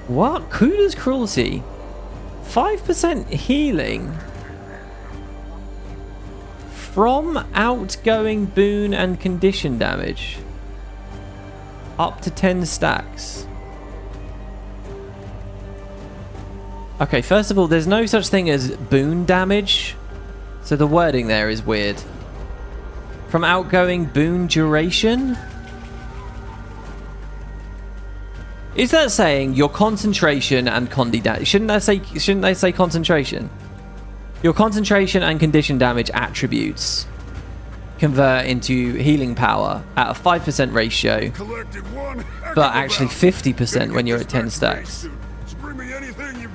What? Kuda's Cruelty? 5% healing from outgoing boon and condition damage. Up to 10 stacks. Okay, first of all, there's no such thing as boon damage. So the wording there is weird. From outgoing boon duration? Is that saying your concentration and condi damage? Shouldn't they say concentration? Your concentration and condition damage attributes convert into healing power at a 5% ratio, but actually 50% when you're at 10 stacks.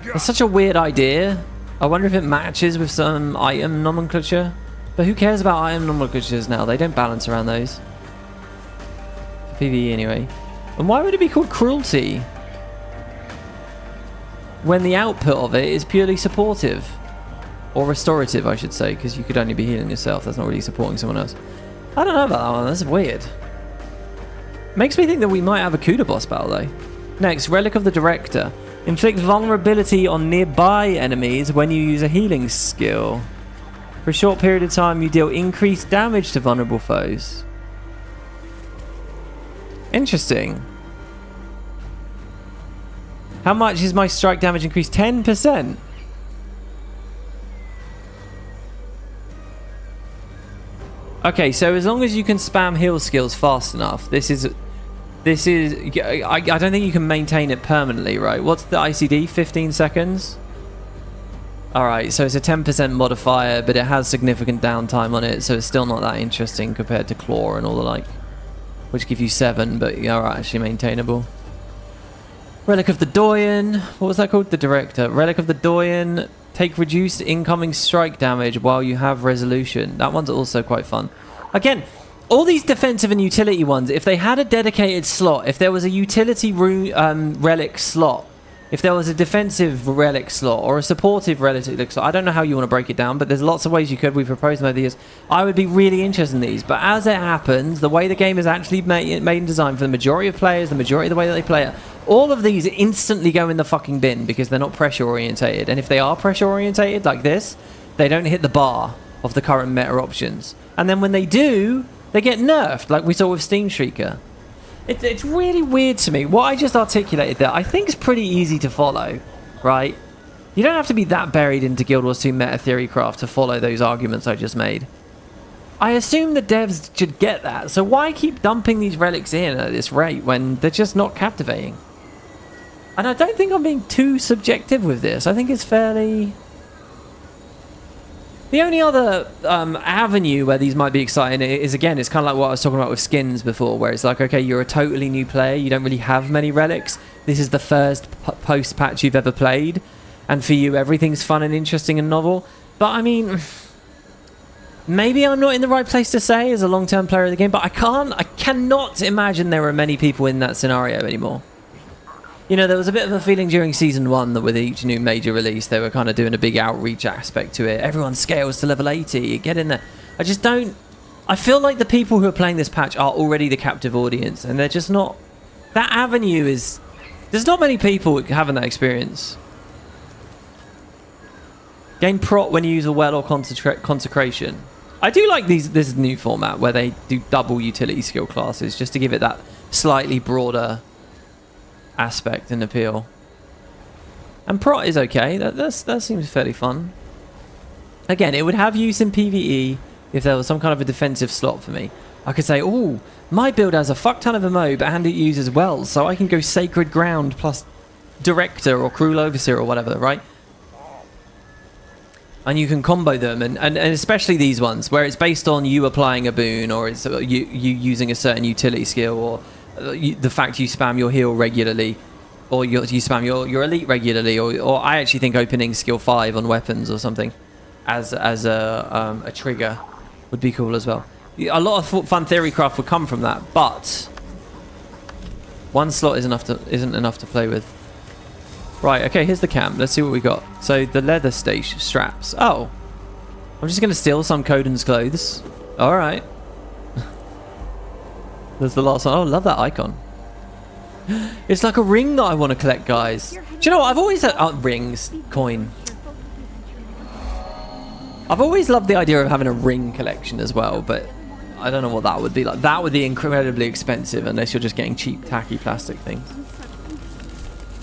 That's such a weird idea. I wonder if it matches with some item nomenclature. But who cares about item nomenclatures now? They don't balance around those. For PvE anyway. And why would it be called Cruelty? When the output of it is purely supportive. Or restorative, I should say, because you could only be healing yourself. That's not really supporting someone else. I don't know about that one. That's weird. Makes me think that we might have a Kuda boss battle, though. Next, Relic of the Director. Inflict vulnerability on nearby enemies when you use a healing skill. For a short period of time, you deal increased damage to vulnerable foes. Interesting. How much is my strike damage increased? 10%. Okay, so as long as you can spam heal skills fast enough, this is I don't think you can maintain it permanently, right? What's the ICD? 15 seconds? Alright, so it's a 10% modifier, but it has significant downtime on it, so it's still not that interesting compared to Claw and all the like. Which give you 7, but are actually maintainable. Relic of the Doyen. What was that called? The Director. Relic of the Doyen. Take reduced incoming strike damage while you have resolution. That one's also quite fun. Again, all these defensive and utility ones, if they had a dedicated slot, if there was a utility relic slot, if there was a defensive relic slot or a supportive relic slot, I don't know how you want to break it down, but there's lots of ways you could. We've proposed them over the years. I would be really interested in these, but as it happens, the way the game is actually made and designed for the majority of players, the majority of the way that they play it, All of these instantly go in the fucking bin because they're not pressure orientated. And if they are pressure orientated like this, they don't hit the bar of the current meta options. And then when they do, they get nerfed, like we saw with Steam Shrieker. It's really weird to me. What I just articulated there, I think is pretty easy to follow, right? You don't have to be that buried into Guild Wars 2 meta theory craft to follow those arguments I just made. I assume the devs should get that, so why keep dumping these relics in at this rate when they're just not captivating? And I don't think I'm being too subjective with this. I think it's fairly... The only other avenue where these might be exciting is, again, it's kind of like what I was talking about with skins before, where it's like, okay, you're a totally new player, you don't really have many relics, this is the first post-patch you've ever played, and for you everything's fun and interesting and novel. But I mean, maybe I'm not in the right place to say as a long-term player of the game, but I cannot imagine there are many people in that scenario anymore. You know, there was a bit of a feeling during Season 1 that with each new major release, they were kind of doing a big outreach aspect to it. Everyone scales to level 80, get in there. I just don't... I feel like the people who are playing this patch are already the captive audience, and they're just not... That avenue is... There's not many people having that experience. Gain prot when you use a well or consecration. I do like this new format where they do double utility skill classes, just to give it that slightly broader... aspect and appeal. And prot is okay. That seems fairly fun. Again, it would have use in PvE if there was some kind of a defensive slot for me. I could say, oh, my build has a fuck ton of ammo, and it uses wells, so I can go Sacred Ground plus Director or Cruel Overseer or whatever, right? And you can combo them, and especially these ones, where it's based on you applying a boon, or it's you using a certain utility skill, or the fact you spam your heal regularly, or you spam your elite regularly, or I actually think opening skill 5 on weapons or something as a trigger would be cool as well. A lot of fun theory craft would come from that, but one slot isn't enough to play with. Right, okay, here's the camp. Let's see what we got. So the leather station straps. Oh, I'm just gonna steal some Coden's clothes. All right. There's the last one. Oh, love that icon. It's like a ring that I want to collect, guys. Do you know what? I've always had... rings. Coin. I've always loved the idea of having a ring collection as well, but I don't know what that would be like. That would be incredibly expensive unless you're just getting cheap, tacky plastic things.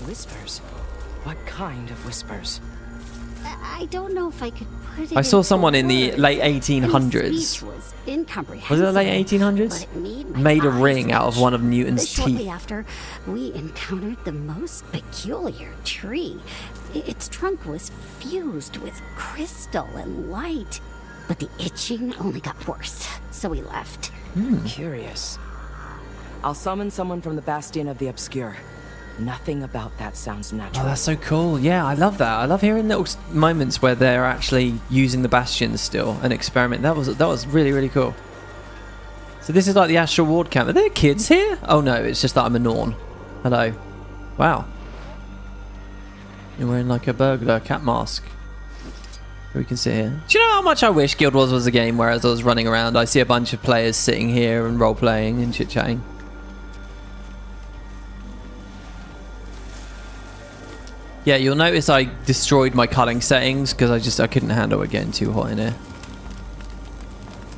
Whispers? What kind of whispers? I don't know if I could put it. I saw someone in the late 1800s. Was incomprehensible. Was it the late 1800s? Made a ring out of one of Newton's Shortly teeth. after, we encountered the most peculiar tree. Its trunk was fused with crystal and light, but the itching only got worse, so we left. Curious. I'll summon someone from the Bastion of the Obscure. Nothing about that sounds natural. Oh, that's so cool. Yeah, I love that. I love hearing little moments where they're actually using the bastions still and experiment. That was really, really cool. So this is like the Astral Ward camp. Are there kids here? Oh no, it's just that I'm a Norn. Hello. Wow. You're wearing like a burglar cat mask. We can sit here. Do you know how much I wish Guild Wars was a game where as I was running around, I see a bunch of players sitting here and role-playing and chit-chatting? Yeah, you'll notice I destroyed my culling settings because I couldn't handle it getting too hot in here.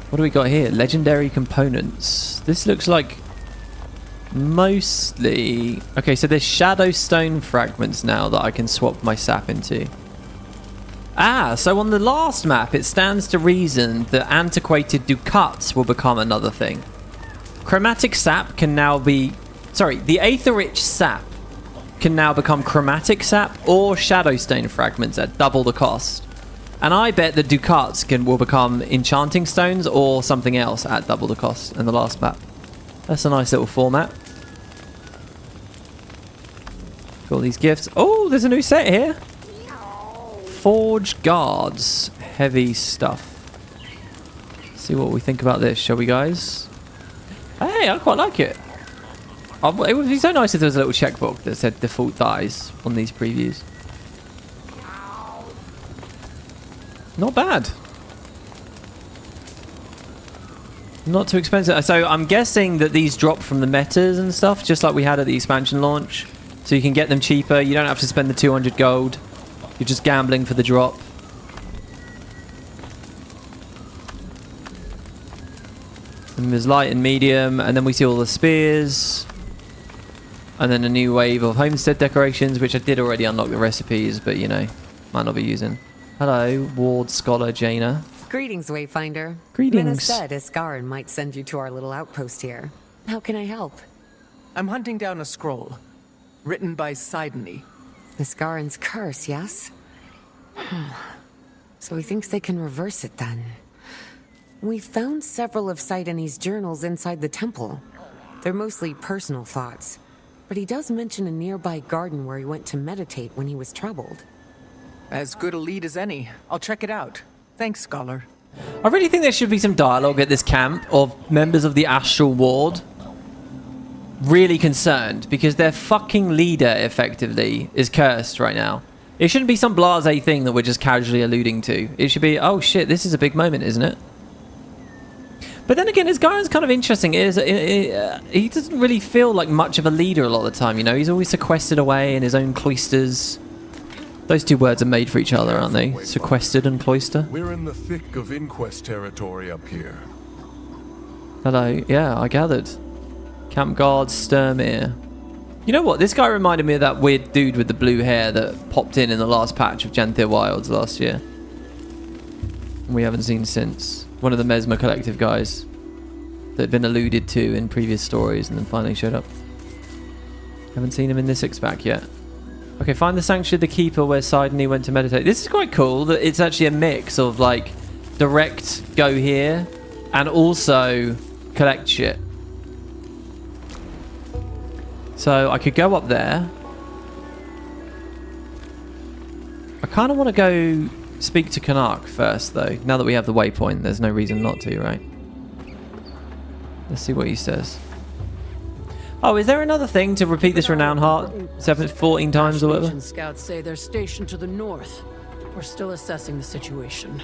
What do we got here? Legendary components. This looks like mostly... Okay, so there's shadow stone fragments now that I can swap my sap into. Ah, so on the last map, it stands to reason that antiquated ducats will become another thing. Chromatic sap can now be... Sorry, the aether-rich sap can now become chromatic sap or shadowstone fragments at double the cost. And I bet the ducats will become enchanting stones or something else at double the cost in the last map. That's a nice little format. Got all these gifts. Oh, there's a new set here. Forge guards. Heavy stuff. See what we think about this, shall we, guys? Hey, I quite like it. It would be so nice if there was a little checkbook that said default dies on these previews. Not bad. Not too expensive. So I'm guessing that these drop from the metas and stuff, just like we had at the expansion launch. So you can get them cheaper. You don't have to spend the 200 gold. You're just gambling for the drop. And there's light and medium, and then we see all the spears. And then a new wave of homestead decorations, which I did already unlock the recipes, but you know, might not be using. Hello, Ward Scholar Jaina. Greetings, Wayfinder. Greetings. Minna said Iskarin might send you to our little outpost here. How can I help? I'm hunting down a scroll, written by Sidney. Iskarin's curse, yes? So he thinks they can reverse it then. We found several of Sidney's journals inside the temple. They're mostly personal thoughts. But he does mention a nearby garden where he went to meditate when he was troubled. As good a lead as any. I'll check it out. Thanks, Scholar. I really think there should be some dialogue at this camp of members of the Astral Ward really concerned because their fucking leader, effectively, is cursed right now. It shouldn't be some blasé thing that we're just casually alluding to. It should be, oh shit, this is a big moment, isn't it? But then again, Iskarin's kind of interesting. He doesn't really feel like much of a leader a lot of the time, you know? He's always sequestered away in his own cloisters. Those two words are made for each other, aren't they? Sequestered and cloister. We're in the thick of Inquest territory up here. Hello. Yeah, I gathered. Camp Guard Sturmir. You know what? This guy reminded me of that weird dude with the blue hair that popped in the last patch of Janthir Wilds last year. We haven't seen since. One of the Mesmer Collective guys that had been alluded to in previous stories and then finally showed up. Haven't seen him in this six-pack yet. Okay, find the Sanctuary of the Keeper where Sidney went to meditate. This is quite cool that it's actually a mix of like direct go here and also collect shit. So I could go up there. I kind of want to go speak to Canuck first, though. Now that we have the waypoint, there's no reason not to, right? Let's see what he says. Oh, is there another thing to repeat this renown heart 14 times or whatever? Scouts say they're stationed to the north. We're still assessing the situation.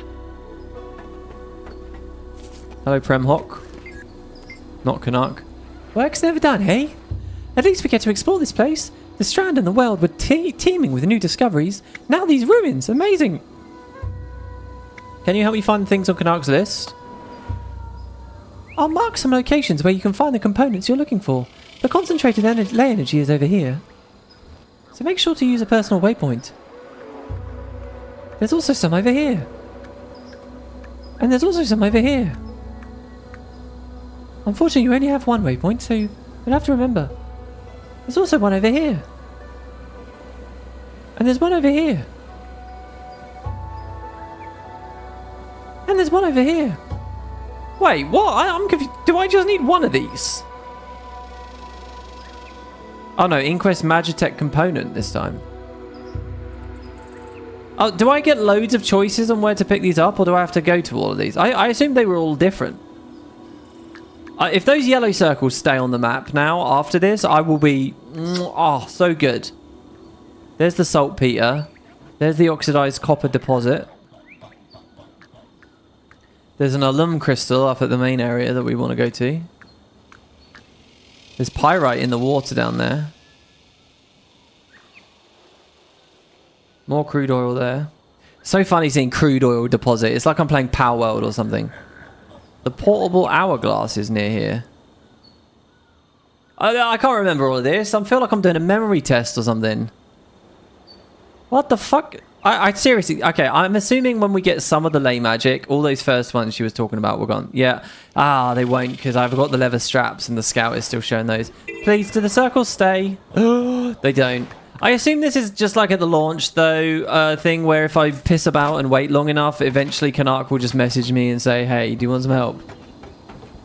Hello, Premhawk. Not Canuck. Work's never done, hey? At least we get to explore this place. The Strand and the world were teeming with new discoveries. Now these ruins, amazing. Can you help me find things on Canuck's list? I'll mark some locations where you can find the components you're looking for. The concentrated ley energy is over here. So make sure to use a personal waypoint. There's also some over here. And there's also some over here. Unfortunately, you only have one waypoint, so you'll have to remember. There's also one over here. And there's one over here. And there's one over here. Wait, what? I'm confused. Do I just need one of these? Oh no, Inquest Magitech component this time. Oh, do I get loads of choices on where to pick these up, or do I have to go to all of these? I assumed they were all different. If those yellow circles stay on the map now, after this, I will be... Oh, so good. There's the saltpeter. There's the oxidized copper deposit. There's an alum crystal up at the main area that we want to go to. There's pyrite in the water down there. More crude oil there. So funny seeing crude oil deposit. It's like I'm playing Power World or something. The portable hourglass is near here. I can't remember all of this. I feel like I'm doing a memory test or something. What the fuck? I seriously... Okay, I'm assuming when we get some of the ley magic, all those first ones she was talking about were gone. Yeah. Ah, they won't, because I've got the leather straps and the scout is still showing those. Please, do the circles stay? They don't. I assume this is just like at the launch, though, thing where if I piss about and wait long enough, eventually Canuck will just message me and say, hey, do you want some help?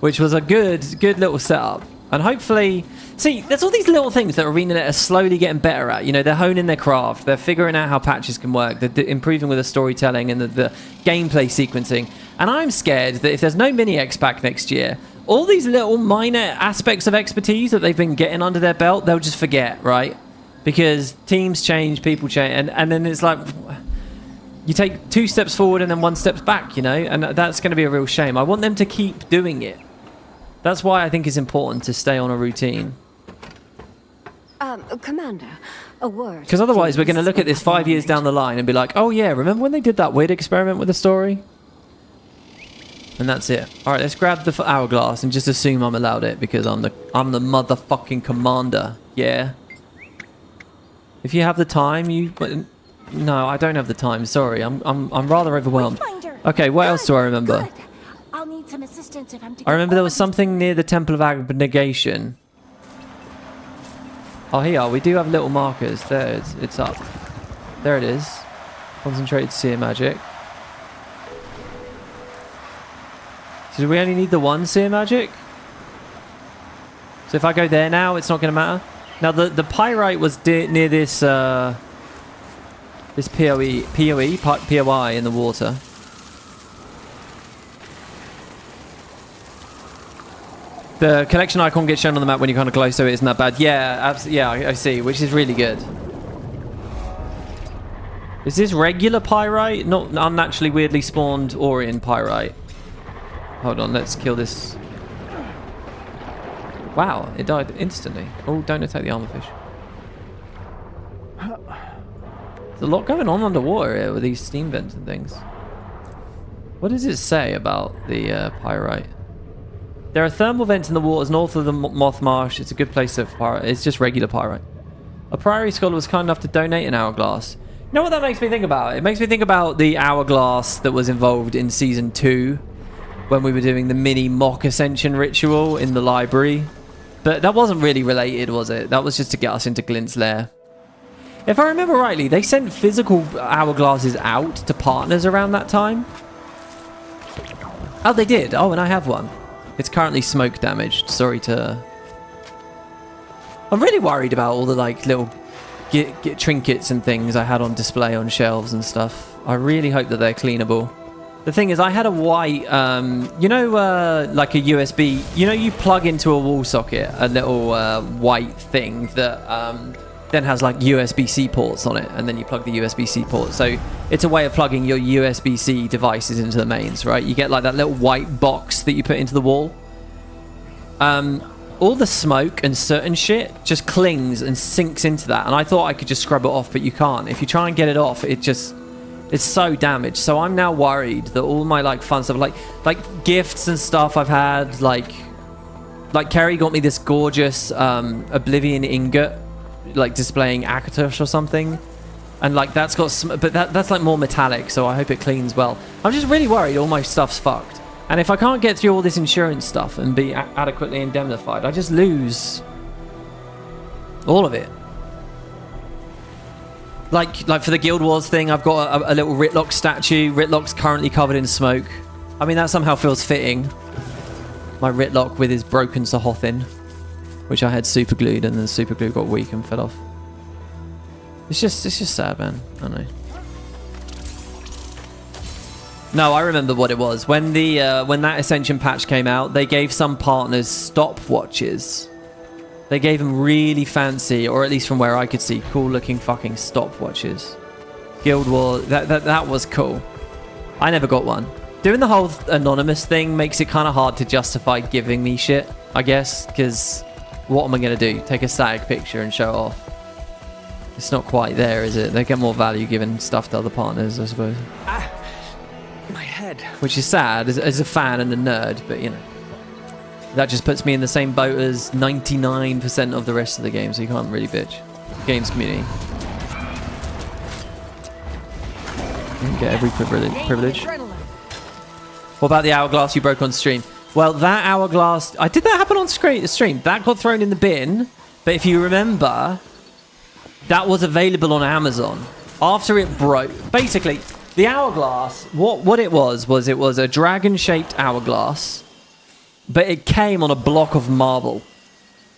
Which was a good little setup. And hopefully... See, there's all these little things that Arenanet are slowly getting better at. You know, they're honing their craft. They're figuring out how patches can work. They're improving with the storytelling and the gameplay sequencing. And I'm scared that if there's no mini-X pack next year, all these little minor aspects of expertise that they've been getting under their belt, they'll just forget, right? Because teams change, people change, and then it's like... You take 2 steps forward and then 1 step back, you know? And that's going to be a real shame. I want them to keep doing it. That's why I think it's important to stay on a routine. Commander, a word. Because otherwise we're going to look at this 5 years down the line and be like, oh yeah, remember when they did that weird experiment with the story? And that's it. Alright, let's grab the hourglass and just assume I'm allowed it because I'm the motherfucking commander. Yeah. If you have the time, no, I don't have the time. Sorry, I'm rather overwhelmed. Okay, what else do I remember? I'll need some assistance if I'm to I remember there was something near the Temple of Abnegation. Oh, here we do have little markers. There, it's up. There it is. Concentrated seer magic. So do we only need the one seer magic? So if I go there now, it's not going to matter. Now the pyrite was near this this POI in the water. The collection icon gets shown on the map when you're kind of close to it. Isn't that bad? Yeah, yeah, I see, which is really good. Is this regular pyrite? Not unnaturally weirdly spawned Aurian pyrite. Hold on, let's kill this. Wow, it died instantly. Oh, don't attack the armorfish. There's a lot going on underwater here with these steam vents and things. What does it say about the pyrite? There are thermal vents in the waters north of the Moth Marsh. It's a good place to pyrite. It's just regular pyrite. A Priory scholar was kind enough to donate an hourglass. You know what that makes me think about? It makes me think about the hourglass that was involved in Season 2 when we were doing the mini mock ascension ritual in the library. But that wasn't really related, was it? That was just to get us into Glint's lair. If I remember rightly, they sent physical hourglasses out to partners around that time. Oh, they did. Oh, and I have one. It's currently smoke damaged. Sorry to... I'm really worried about all the like little get trinkets and things I had on display on shelves and stuff. I really hope that they're cleanable. The thing is, I had a white, you know, like a USB, you know, you plug into a wall socket, a little white thing that then has like USB-C ports on it, and then you plug the USB-C port. So it's a way of plugging your USB-C devices into the mains, right? You get like that little white box that you put into the wall. All the smoke and certain shit just clings and sinks into that, and I thought I could just scrub it off, but you can't. If you try and get it off, it's so damaged. So I'm now worried that all my like fun stuff, like gifts and stuff I've had, like Kerry got me this gorgeous Oblivion ingot, like displaying Akatosh or something, and like that's got but that's like more metallic, so I hope it cleans well. I'm just really worried all my stuff's fucked, and if I can't get through all this insurance stuff and be adequately indemnified, I just lose all of it. Like for the Guild Wars thing, I've got a little Ritlock statue. Ritlock's currently covered in smoke. I mean, that somehow feels fitting. My Ritlock with his broken Sahothin, which I had super glued, and then the super glue got weak and fell off. It's just sad, man. I know. No, I remember what it was. When that Ascension patch came out, they gave some partners stopwatches. They gave them really fancy, or at least from where I could see, cool-looking fucking stopwatches. Guild Wars, that was cool. I never got one. Doing the whole anonymous thing makes it kind of hard to justify giving me shit, I guess, because what am I going to do? Take a static picture and show it off? It's not quite there, is it? They get more value giving stuff to other partners, I suppose. My head. Which is sad as a fan and a nerd, but you know. That just puts me in the same boat as 99% of the rest of the game, so you can't really bitch. Games community. You can get every privilege. What about the hourglass you broke on stream? Well, that hourglass... did that happen on stream? That got thrown in the bin, but if you remember, that was available on Amazon. After it broke... Basically, the hourglass, what it was it was a dragon-shaped hourglass, but it came on a block of marble,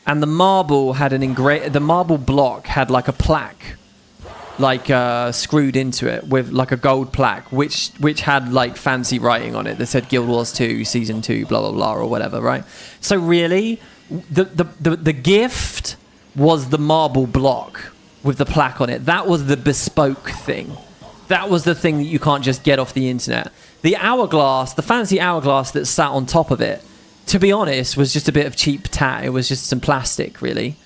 and the marble had the marble block had like a plaque, like screwed into it with like a gold plaque, which had like fancy writing on it that said Guild Wars 2 Season 2 blah blah blah or whatever, right? So really, the gift was the marble block with the plaque on it. That was the bespoke thing. That was the thing that you can't just get off the internet. The hourglass, the fancy hourglass that sat on top of it, to be honest, was just a bit of cheap tat. It was just some plastic, really.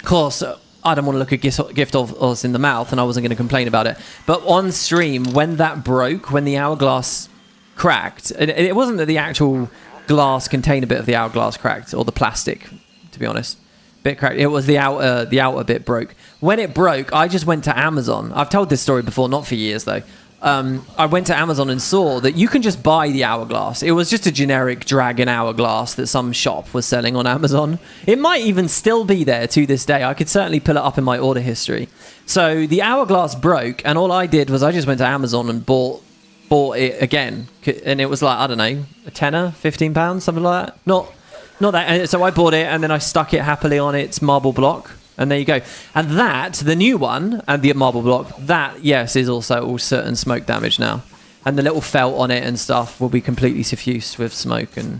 course, I don't want to look a gift of us in the mouth, and I wasn't going to complain about it. But on stream, when that broke, when the hourglass cracked, it wasn't that the actual glass container bit of the hourglass cracked, or the plastic, to be honest, bit cracked. It was the outer bit broke. When it broke, I just went to Amazon. I've told this story before, not for years though. I went to Amazon and saw that you can just buy the hourglass. It was just a generic dragon hourglass that some shop was selling on Amazon. It might even still be there to this day. I could certainly pull it up in my order history. So the hourglass broke, and all I did was I just went to Amazon and bought it again. And it was like, I don't know, a tenner, £15, something like that. Not that. And so I bought it, and then I stuck it happily on its marble block. And there you go. And that, the new one, and the marble block, that, yes, is also all certain smoke damage now. And the little felt on it and stuff will be completely suffused with smoke. And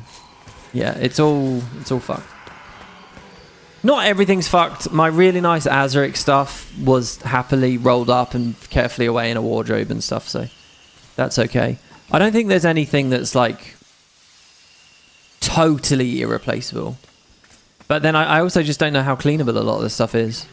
yeah, it's all fucked. Not everything's fucked. My really nice Azaric stuff was happily rolled up and carefully away in a wardrobe and stuff, so that's okay. I don't think there's anything that's like totally irreplaceable. But then I also just don't know how cleanable a lot of this stuff is.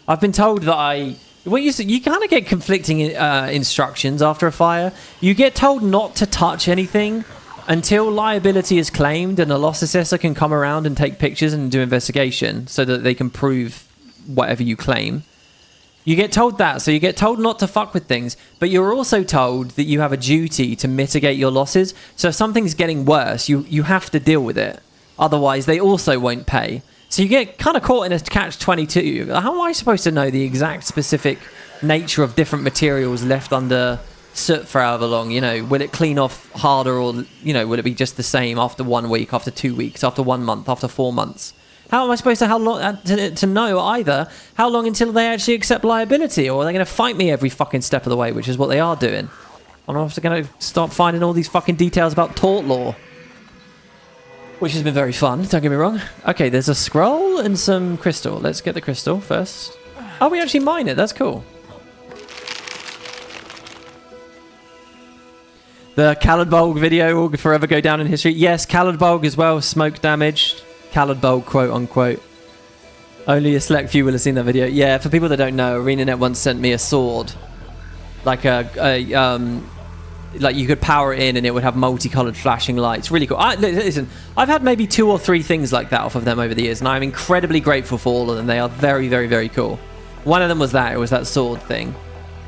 I've been told that you kind of get conflicting instructions after a fire. You get told not to touch anything until liability is claimed and a loss assessor can come around and take pictures and do investigation so that they can prove whatever you claim. You get told that, so you get told not to fuck with things, but you're also told that you have a duty to mitigate your losses. So if something's getting worse, you have to deal with it. Otherwise, they also won't pay. So you get kind of caught in a catch-22. How am I supposed to know the exact specific nature of different materials left under soot for however long? You know, will it clean off harder, or, you know, will it be just the same after 1 week, after 2 weeks, after 1 month, after 4 months? How am I supposed to know either how long until they actually accept liability, or are they going to fight me every fucking step of the way, which is what they are doing? I'm also going to start finding all these fucking details about tort law, which has been very fun, don't get me wrong. Okay, there's a scroll and some crystal. Let's get the crystal first. Oh, we actually mine it. That's cool. The Caladbolg video will forever go down in history. Yes, Caladbolg as well, smoke damaged. Caladbolg, quote unquote. Only a select few will have seen that video. Yeah, for people that don't know, Arenanet once sent me a sword. Like like you could power it in and it would have multicolored flashing lights. Really cool. Listen, I've had maybe 2 or 3 things like that off of them over the years, and I'm incredibly grateful for all of them. They are very, very, very cool. One of them was that. It was that sword thing.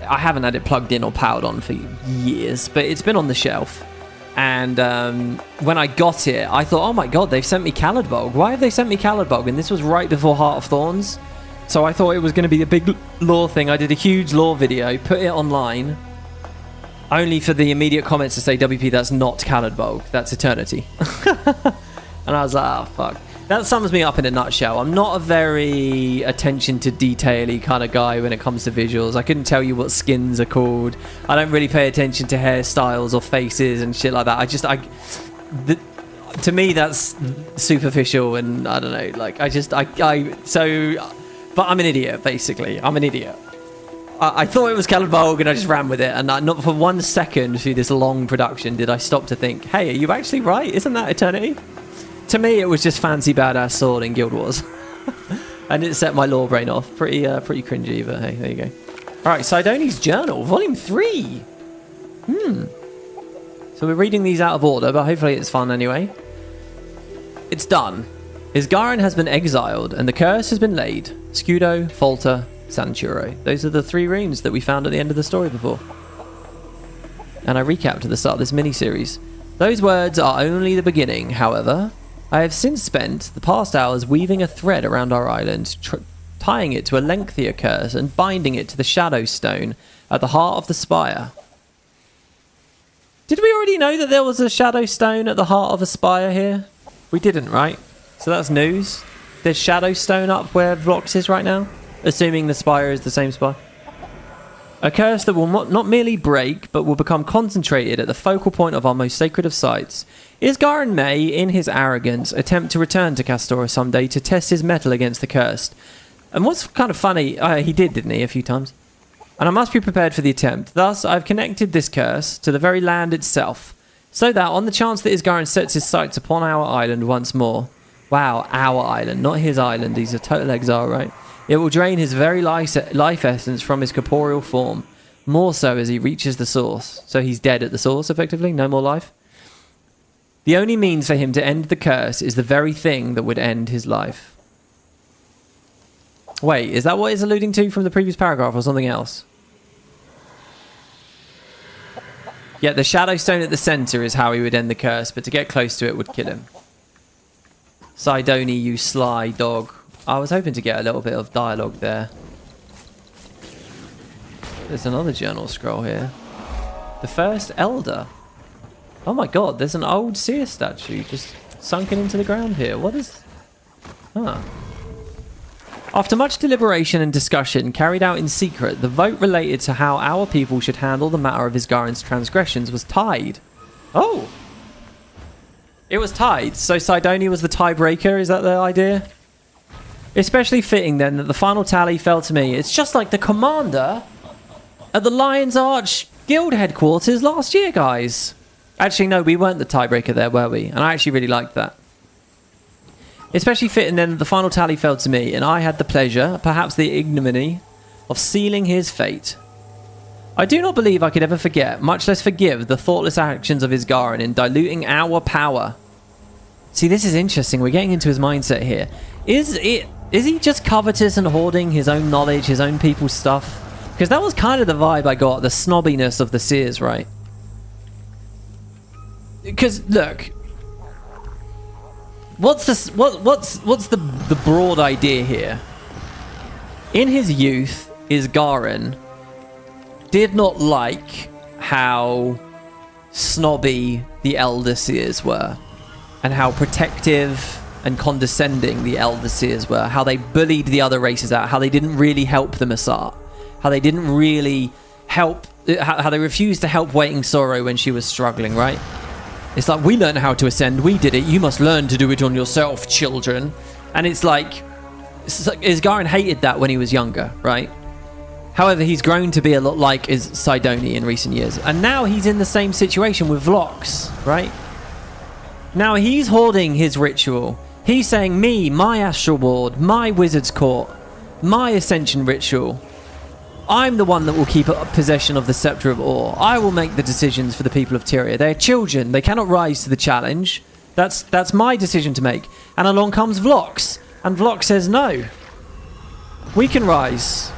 I haven't had it plugged in or powered on for years, but it's been on the shelf. And when I got it, I thought, oh my god, they've sent me Caladbolg. Why have they sent me Caladbolg? And this was right before Heart of Thorns. So I thought it was going to be a big lore thing. I did a huge lore video, put it online, only for the immediate comments to say, WP, that's not Caladbolg, that's Eternity. And I was like, oh, fuck. That sums me up in a nutshell. I'm not a very attention to detail-y kind of guy when it comes to visuals. I couldn't tell you what skins are called. I don't really pay attention to hairstyles or faces and shit like that. To me, that's superficial, and I don't know. Like, but I'm an idiot, basically. I'm an idiot. I thought it was Caladbolg and I just ran with it, and not for 1 second through this long production did I stop to think, hey, are you actually right? Isn't that Eternity? To me, it was just fancy badass sword in Guild Wars. And it set my lore brain off. Pretty cringy, but hey, there you go. Alright, Sidoni's Journal, Volume 3. So we're reading these out of order, but hopefully it's fun anyway. It's done. Isgarin has been exiled, and the curse has been laid. Scudo, Falter, Santuro. Those are the 3 runes that we found at the end of the story before. And I recapped at the start of this mini-series. Those words are only the beginning, however. I have since spent the past hours weaving a thread around our island, tying it to a lengthier curse and binding it to the Shadow Stone at the heart of the spire. Did we already know that there was a Shadow Stone at the heart of a spire here? We didn't, right? So that's news. There's Shadow Stone up where Vlox is right now, assuming the spire is the same spire. A curse that will not merely break, but will become concentrated at the focal point of our most sacred of sites. Isgarin may, in his arrogance, attempt to return to Castora someday to test his mettle against the cursed. And what's kind of funny, he didn't he, a few times? And I must be prepared for the attempt. Thus, I've connected this curse to the very land itself, so that, on the chance that Isgarin sets his sights upon our island once more, Wow, our island, not his island. He's a total exile, right? It will drain his very life essence from his corporeal form. More so as he reaches the source. So he's dead at the source, effectively. No more life. The only means for him to end the curse is the very thing that would end his life. Wait, is that what it's alluding to from the previous paragraph or something else? Yeah, the shadow stone at the center is how he would end the curse, but to get close to it would kill him. Sidoni, you sly dog. I was hoping to get a little bit of dialogue there. There's another journal scroll here. The first elder. Oh my god, there's an old seer statue just sunken into the ground here. What is... Huh. After much deliberation and discussion carried out in secret, the vote related to how our people should handle the matter of Isgaren's transgressions was tied. Oh! It was tied, so Sidoni was the tiebreaker, is that the idea? Especially fitting then that the final tally fell to me. It's just like the commander at the Lion's Arch Guild headquarters last year, guys. Actually, no, we weren't the tiebreaker there, were we? And I actually really liked that. Especially fitting then that the final tally fell to me, and I had the pleasure, perhaps the ignominy, of sealing his fate. I do not believe I could ever forget, much less forgive, the thoughtless actions of Isgaren in diluting our power. See, this is interesting. We're getting into his mindset here. Is he just covetous and hoarding his own knowledge, his own people's stuff? Because that was kind of the vibe I got, the snobbiness of the seers, right? Because look, what's the broad idea here? In his youth, Isgaren did not like how snobby the Elder Seers were, and how protective and condescending the Elder Seers were, how they bullied the other races out, how they didn't really help the Masat, how they didn't really help, how they refused to help Waiting Sorrow when she was struggling, right? It's like, we learned how to ascend, we did it, you must learn to do it on yourself, children. And it's like Isgaren hated that when he was younger, right? However, he's grown to be a lot like Sidoni in recent years. And now he's in the same situation with Vlox, right? Now he's hoarding his ritual. He's saying, me, my astral ward, my wizard's court, my ascension ritual. I'm the one that will keep possession of the Scepter of Ore. I will make the decisions for the people of Tyria. They're children. They cannot rise to the challenge. That's my decision to make. And along comes Vlox. And Vlox says, no. We can rise.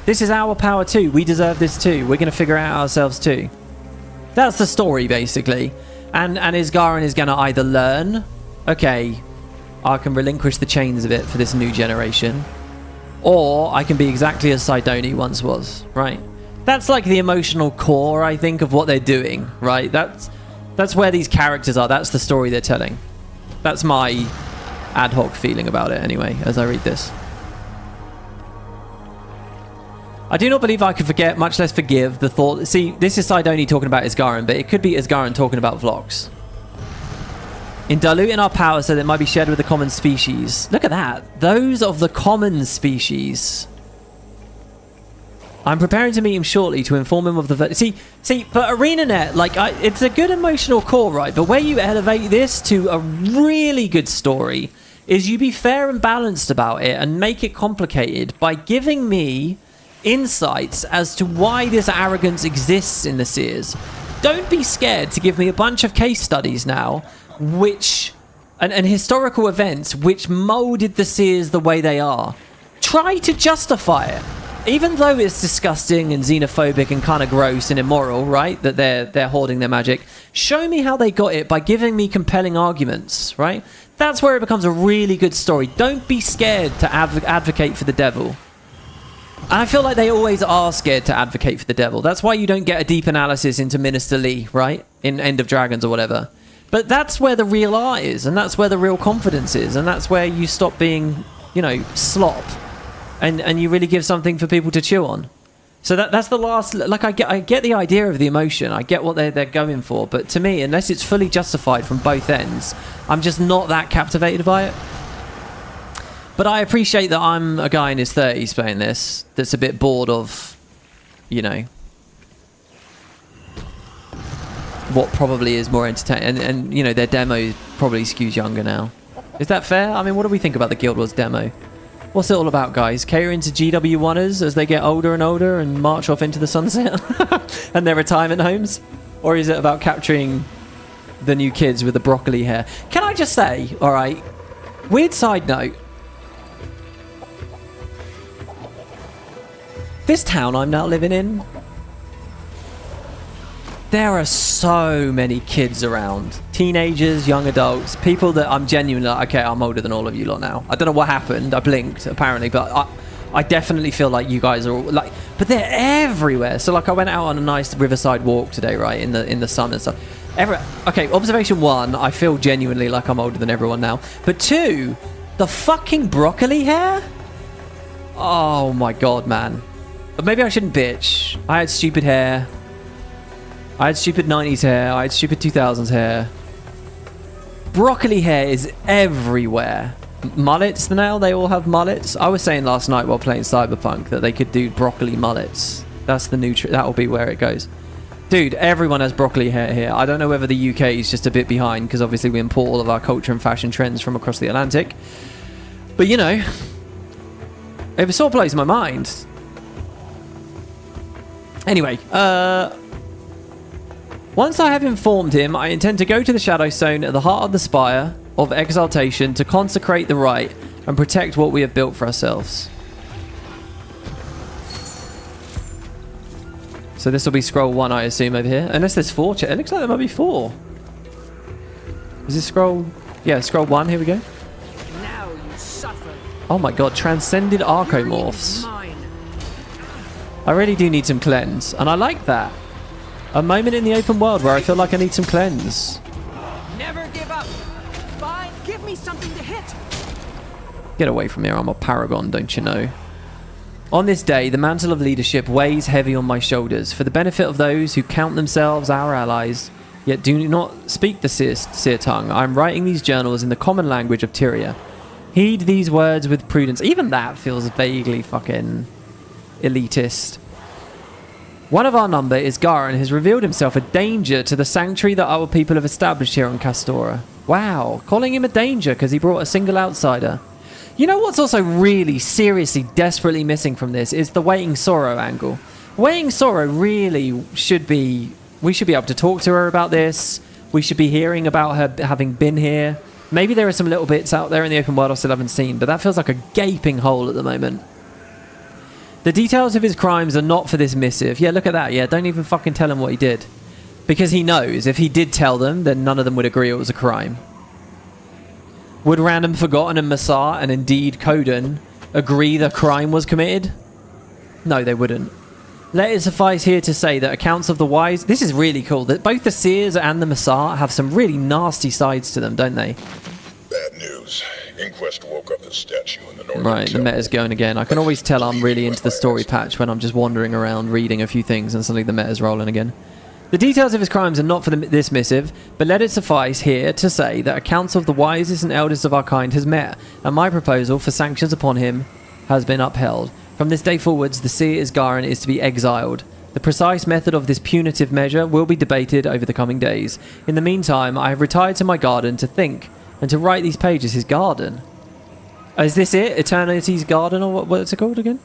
This is our power too. We deserve this too. We're going to figure it out ourselves too. That's the story, basically. And Isgaren is going to either learn, okay, I can relinquish the chains of it for this new generation, or I can be exactly as Sidoni once was, right? That's like the emotional core, I think, of what they're doing, right? That's where these characters are. That's the story they're telling. That's my ad hoc feeling about it, anyway, as I read this. I do not believe I could forget, much less forgive, the thought... See, this is Sidoni talking about Isgaren, but it could be Isgaren talking about Vlox. In diluting our power so that it might be shared with the common species. Look at that. Those of the common species. I'm preparing to meet him shortly to inform him of the... See, but Arenanet, like, it's a good emotional core, right? But where you elevate this to a really good story is you be fair and balanced about it and make it complicated by giving me insights as to why this arrogance exists in the Seers. Don't be scared to give me a bunch of case studies now, which... and historical events which molded the Seers the way they are. Try to justify it. Even though it's disgusting and xenophobic and kind of gross and immoral, right? That they're hoarding their magic. Show me how they got it by giving me compelling arguments, right? That's where it becomes a really good story. Don't be scared to advocate for the devil. And I feel like they always are scared to advocate for the devil. That's why you don't get a deep analysis into Minister Lee, right? In End of Dragons or whatever. But that's where the real art is, and that's where the real confidence is, and that's where you stop being, you know, slop. And you really give something for people to chew on. So that's the last... Like, I get the idea of the emotion. I get what they're going for. But to me, unless it's fully justified from both ends, I'm just not that captivated by it. But I appreciate that I'm a guy in his 30s playing this that's a bit bored of, you know, what probably is more entertaining. And you know, their demo probably skews younger now. Is that fair? I mean, what do we think about the Guild Wars demo? What's it all about, guys? Catering to GW1ers as they get older and older and march off into the sunset and their retirement homes? Or is it about capturing the new kids with the broccoli hair? Can I just say, all right, weird side note. This town I'm now living in, there are so many kids around. Teenagers, young adults, people that I'm genuinely like, okay, I'm older than all of you lot now. I don't know what happened. I blinked, apparently, but I definitely feel like you guys are all, like, but they're everywhere. So like I went out on a nice riverside walk today, right, in the sun and stuff. Okay, observation 1, I feel genuinely like I'm older than everyone now. But 2, the fucking broccoli hair? Oh my god, man. But maybe I shouldn't bitch. I had stupid hair. I had stupid 90s hair. I had stupid 2000s hair. Broccoli hair is everywhere. Mullets now, they all have mullets. I was saying last night while playing Cyberpunk that they could do broccoli mullets. That's the new that will be where it goes. Dude, everyone has broccoli hair here. I don't know whether the UK is just a bit behind because obviously we import all of our culture and fashion trends from across the Atlantic. But you know, it sort of blows my mind. Anyway, once I have informed him, I intend to go to the Shadow Zone at the heart of the Spire of Exaltation to consecrate the rite and protect what we have built for ourselves. So this will be scroll 1, I assume, over here. Unless there's 4. It looks like there might be 4. Is this scroll? Yeah, scroll 1. Here we go. Now you suffer. Oh my god, transcended archomorphs. I really do need some cleanse, and I like that. A moment in the open world where I feel like I need some cleanse. Never give up. Fine, give me something to hit. Get away from here, I'm a paragon, don't you know? On this day, the mantle of leadership weighs heavy on my shoulders for the benefit of those who count themselves our allies, yet do not speak the seer tongue. I'm writing these journals in the common language of Tyria. Heed these words with prudence. Even that feels vaguely fucking elitist. One of our number is Garin, has revealed himself a danger to the sanctuary that our people have established here on Castora. Wow, calling him a danger because he brought a single outsider. You know what's also really, seriously, desperately missing from this is the Waiting Sorrow angle. Waiting Sorrow really should be... We should be able to talk to her about this. We should be hearing about her having been here. Maybe there are some little bits out there in the open world I still haven't seen, but that feels like a gaping hole at the moment. The details of his crimes are not for this missive. Yeah, look at that. Yeah, don't even fucking tell him what he did. Because he knows if he did tell them, then none of them would agree it was a crime. Would Random, Forgotten, and Massar, and indeed Kodan, agree the crime was committed? No, they wouldn't. Let it suffice here to say that accounts of the wise... This is really cool. That both the Seers and the Massar have some really nasty sides to them, don't they? Bad news. Inquest woke up the statue in the northern Right, the temple. meta's going again. I can always tell I'm really into the story patch when I'm just wandering around reading a few things and suddenly the meta's rolling again. The details of his crimes are not for this missive, but let it suffice here to say that accounts of the wisest and eldest of our kind has met, and my proposal for sanctions upon him has been upheld. From this day forwards, the Seer Isgaran is to be exiled. The precise method of this punitive measure will be debated over the coming days. In the meantime, I have retired to my garden to think, and to write these pages. His garden. Is this it? Eternity's Garden, or what's it called again?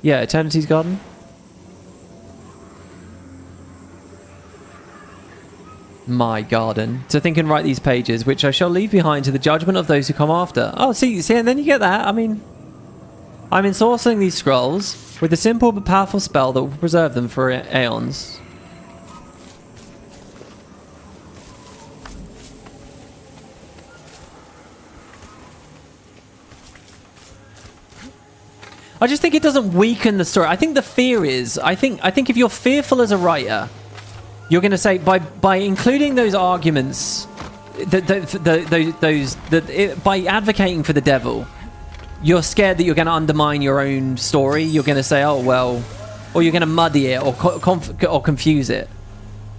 Yeah, Eternity's Garden. My garden. To think and write these pages, which I shall leave behind to the judgment of those who come after. Oh, see, and then you get that. I mean, I'm ensorcing these scrolls with a simple but powerful spell that will preserve them for aeons. I just think it doesn't weaken the story. I think the fear is, I think if you're fearful as a writer, you're going to say by including those arguments, by advocating for the devil, you're scared that you're going to undermine your own story. You're going to say, oh well, or you're going to muddy it or confuse it.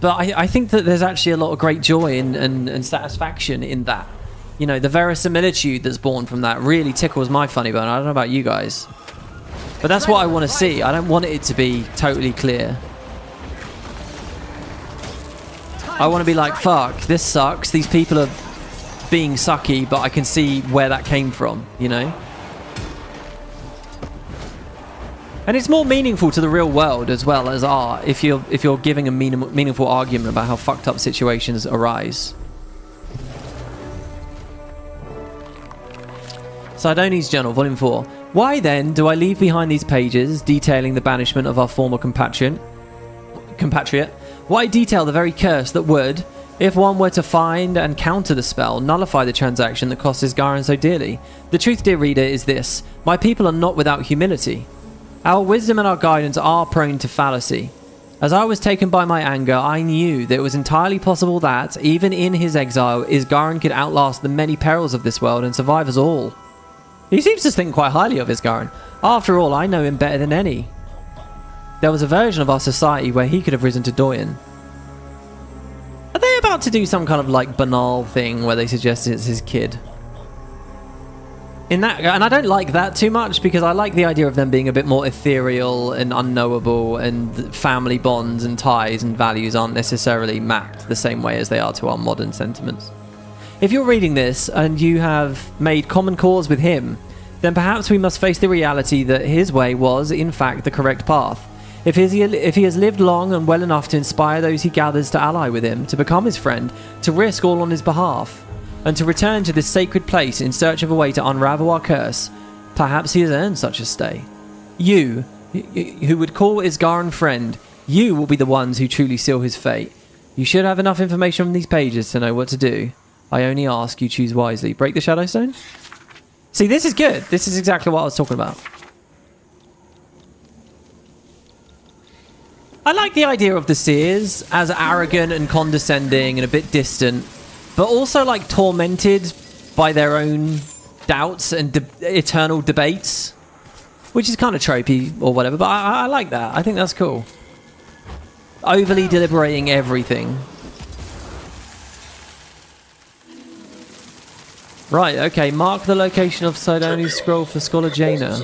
But I think that there's actually a lot of great joy and satisfaction in that. You know, the verisimilitude that's born from that really tickles my funny bone. I don't know about you guys. But that's what I want to see. I don't want it to be totally clear. I want to be like, fuck, this sucks. These people have being sucky, but I can see where that came from, you know? And it's more meaningful to the real world as well as art if you're giving a meaningful argument about how fucked up situations arise. Sidoni's Journal, Volume 4. Why then do I leave behind these pages detailing the banishment of our former compatriot? Why detail the very curse that would, if one were to find and counter the spell, nullify the transaction that cost Isgaran so dearly? The truth, dear reader, is this. My people are not without humility. Our wisdom and our guidance are prone to fallacy. As I was taken by my anger, I knew that it was entirely possible that, even in his exile, Isgaran could outlast the many perils of this world and survive us all. He seems to think quite highly of Isgaran. After all, I know him better than any. There was a version of our society where he could have risen to Doyen. Are they about to do some kind of like banal thing where they suggest it's his kid? And I don't like that too much because I like the idea of them being a bit more ethereal and unknowable, and family bonds and ties and values aren't necessarily mapped the same way as they are to our modern sentiments. If you're reading this and you have made common cause with him, then perhaps we must face the reality that his way was, in fact, the correct path. If he has lived long and well enough to inspire those he gathers to ally with him, to become his friend, to risk all on his behalf, and to return to this sacred place in search of a way to unravel our curse, perhaps he has earned such a stay. You, who would call Isgaran friend, you will be the ones who truly seal his fate. You should have enough information from these pages to know what to do. I only ask you choose wisely. Break the Shadowstone? See, this is good. This is exactly what I was talking about. I like the idea of the Seers as arrogant and condescending and a bit distant, but also like tormented by their own doubts and eternal debates, which is kind of tropey or whatever, but I like that. I think that's cool. Overly deliberating everything. Right, okay, mark the location of Sidoni's scroll for Scholar Jaina.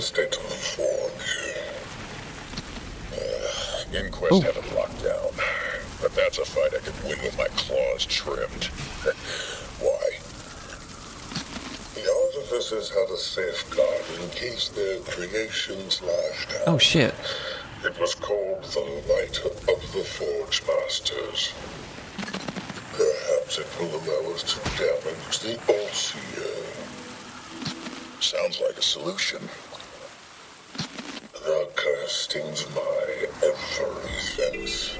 Inquest have it locked down, but that's a fight I could win with my claws trimmed. Why? The artificers had a safeguard in case their creations lashed out. Oh shit. It was called the Light of the Forge Masters. Perhaps it will allow us to damage the All-Seer. Sounds like a solution. The curse stings my every sense.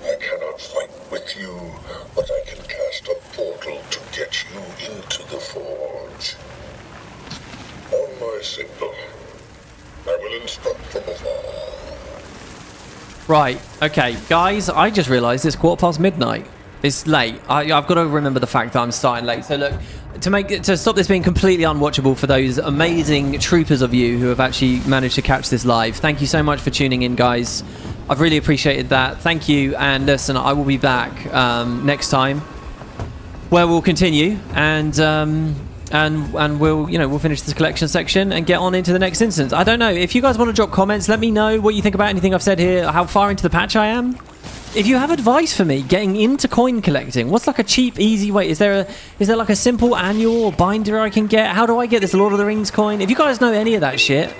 I cannot fight with you, but I can cast a portal to get you into the forge. On my signal, I will instruct from afar. Right, okay, guys, I just realised it's midnight. It's late. I've got to remember the fact that I'm starting late. So look, to stop this being completely unwatchable for those amazing troopers of you who have actually managed to catch this live, thank you so much for tuning in, guys. I've really appreciated that. Thank you, and listen, I will be back next time, where we'll continue and we'll finish this collection section and get on into the next instance. I don't know if you guys want to drop comments. Let me know what you think about anything I've said here. How far into the patch I am. If you have advice for me getting into coin collecting, what's like a cheap, easy way? Is there like a simple annual or binder I can get? How do I get this Lord of the Rings coin? If you guys know any of that shit,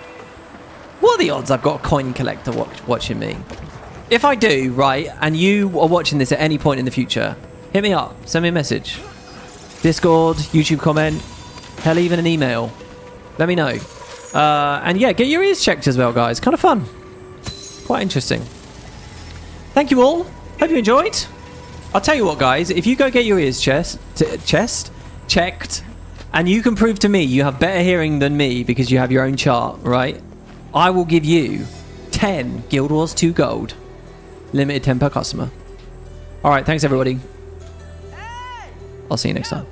what are the odds I've got a coin collector watching me? If I do, right, and you are watching this at any point in the future, hit me up, send me a message. Discord, YouTube comment, hell, even an email. Let me know. And yeah, get your ears checked as well, guys. Kind of fun. Quite interesting. Thank you all. Hope you enjoyed. I'll tell you what, guys. If you go get your ears checked, and you can prove to me you have better hearing than me because you have your own chart, right? I will give you 10 Guild Wars 2 gold. Limited 10 per customer. All right, thanks, everybody. I'll see you next time.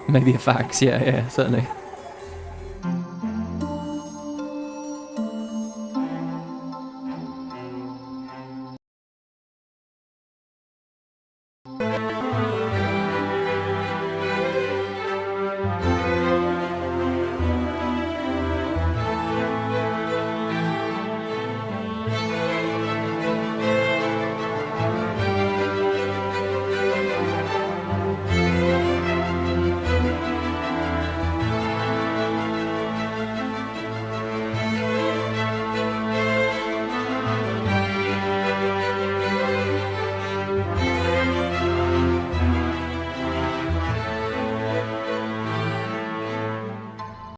Maybe a fax. Yeah, certainly.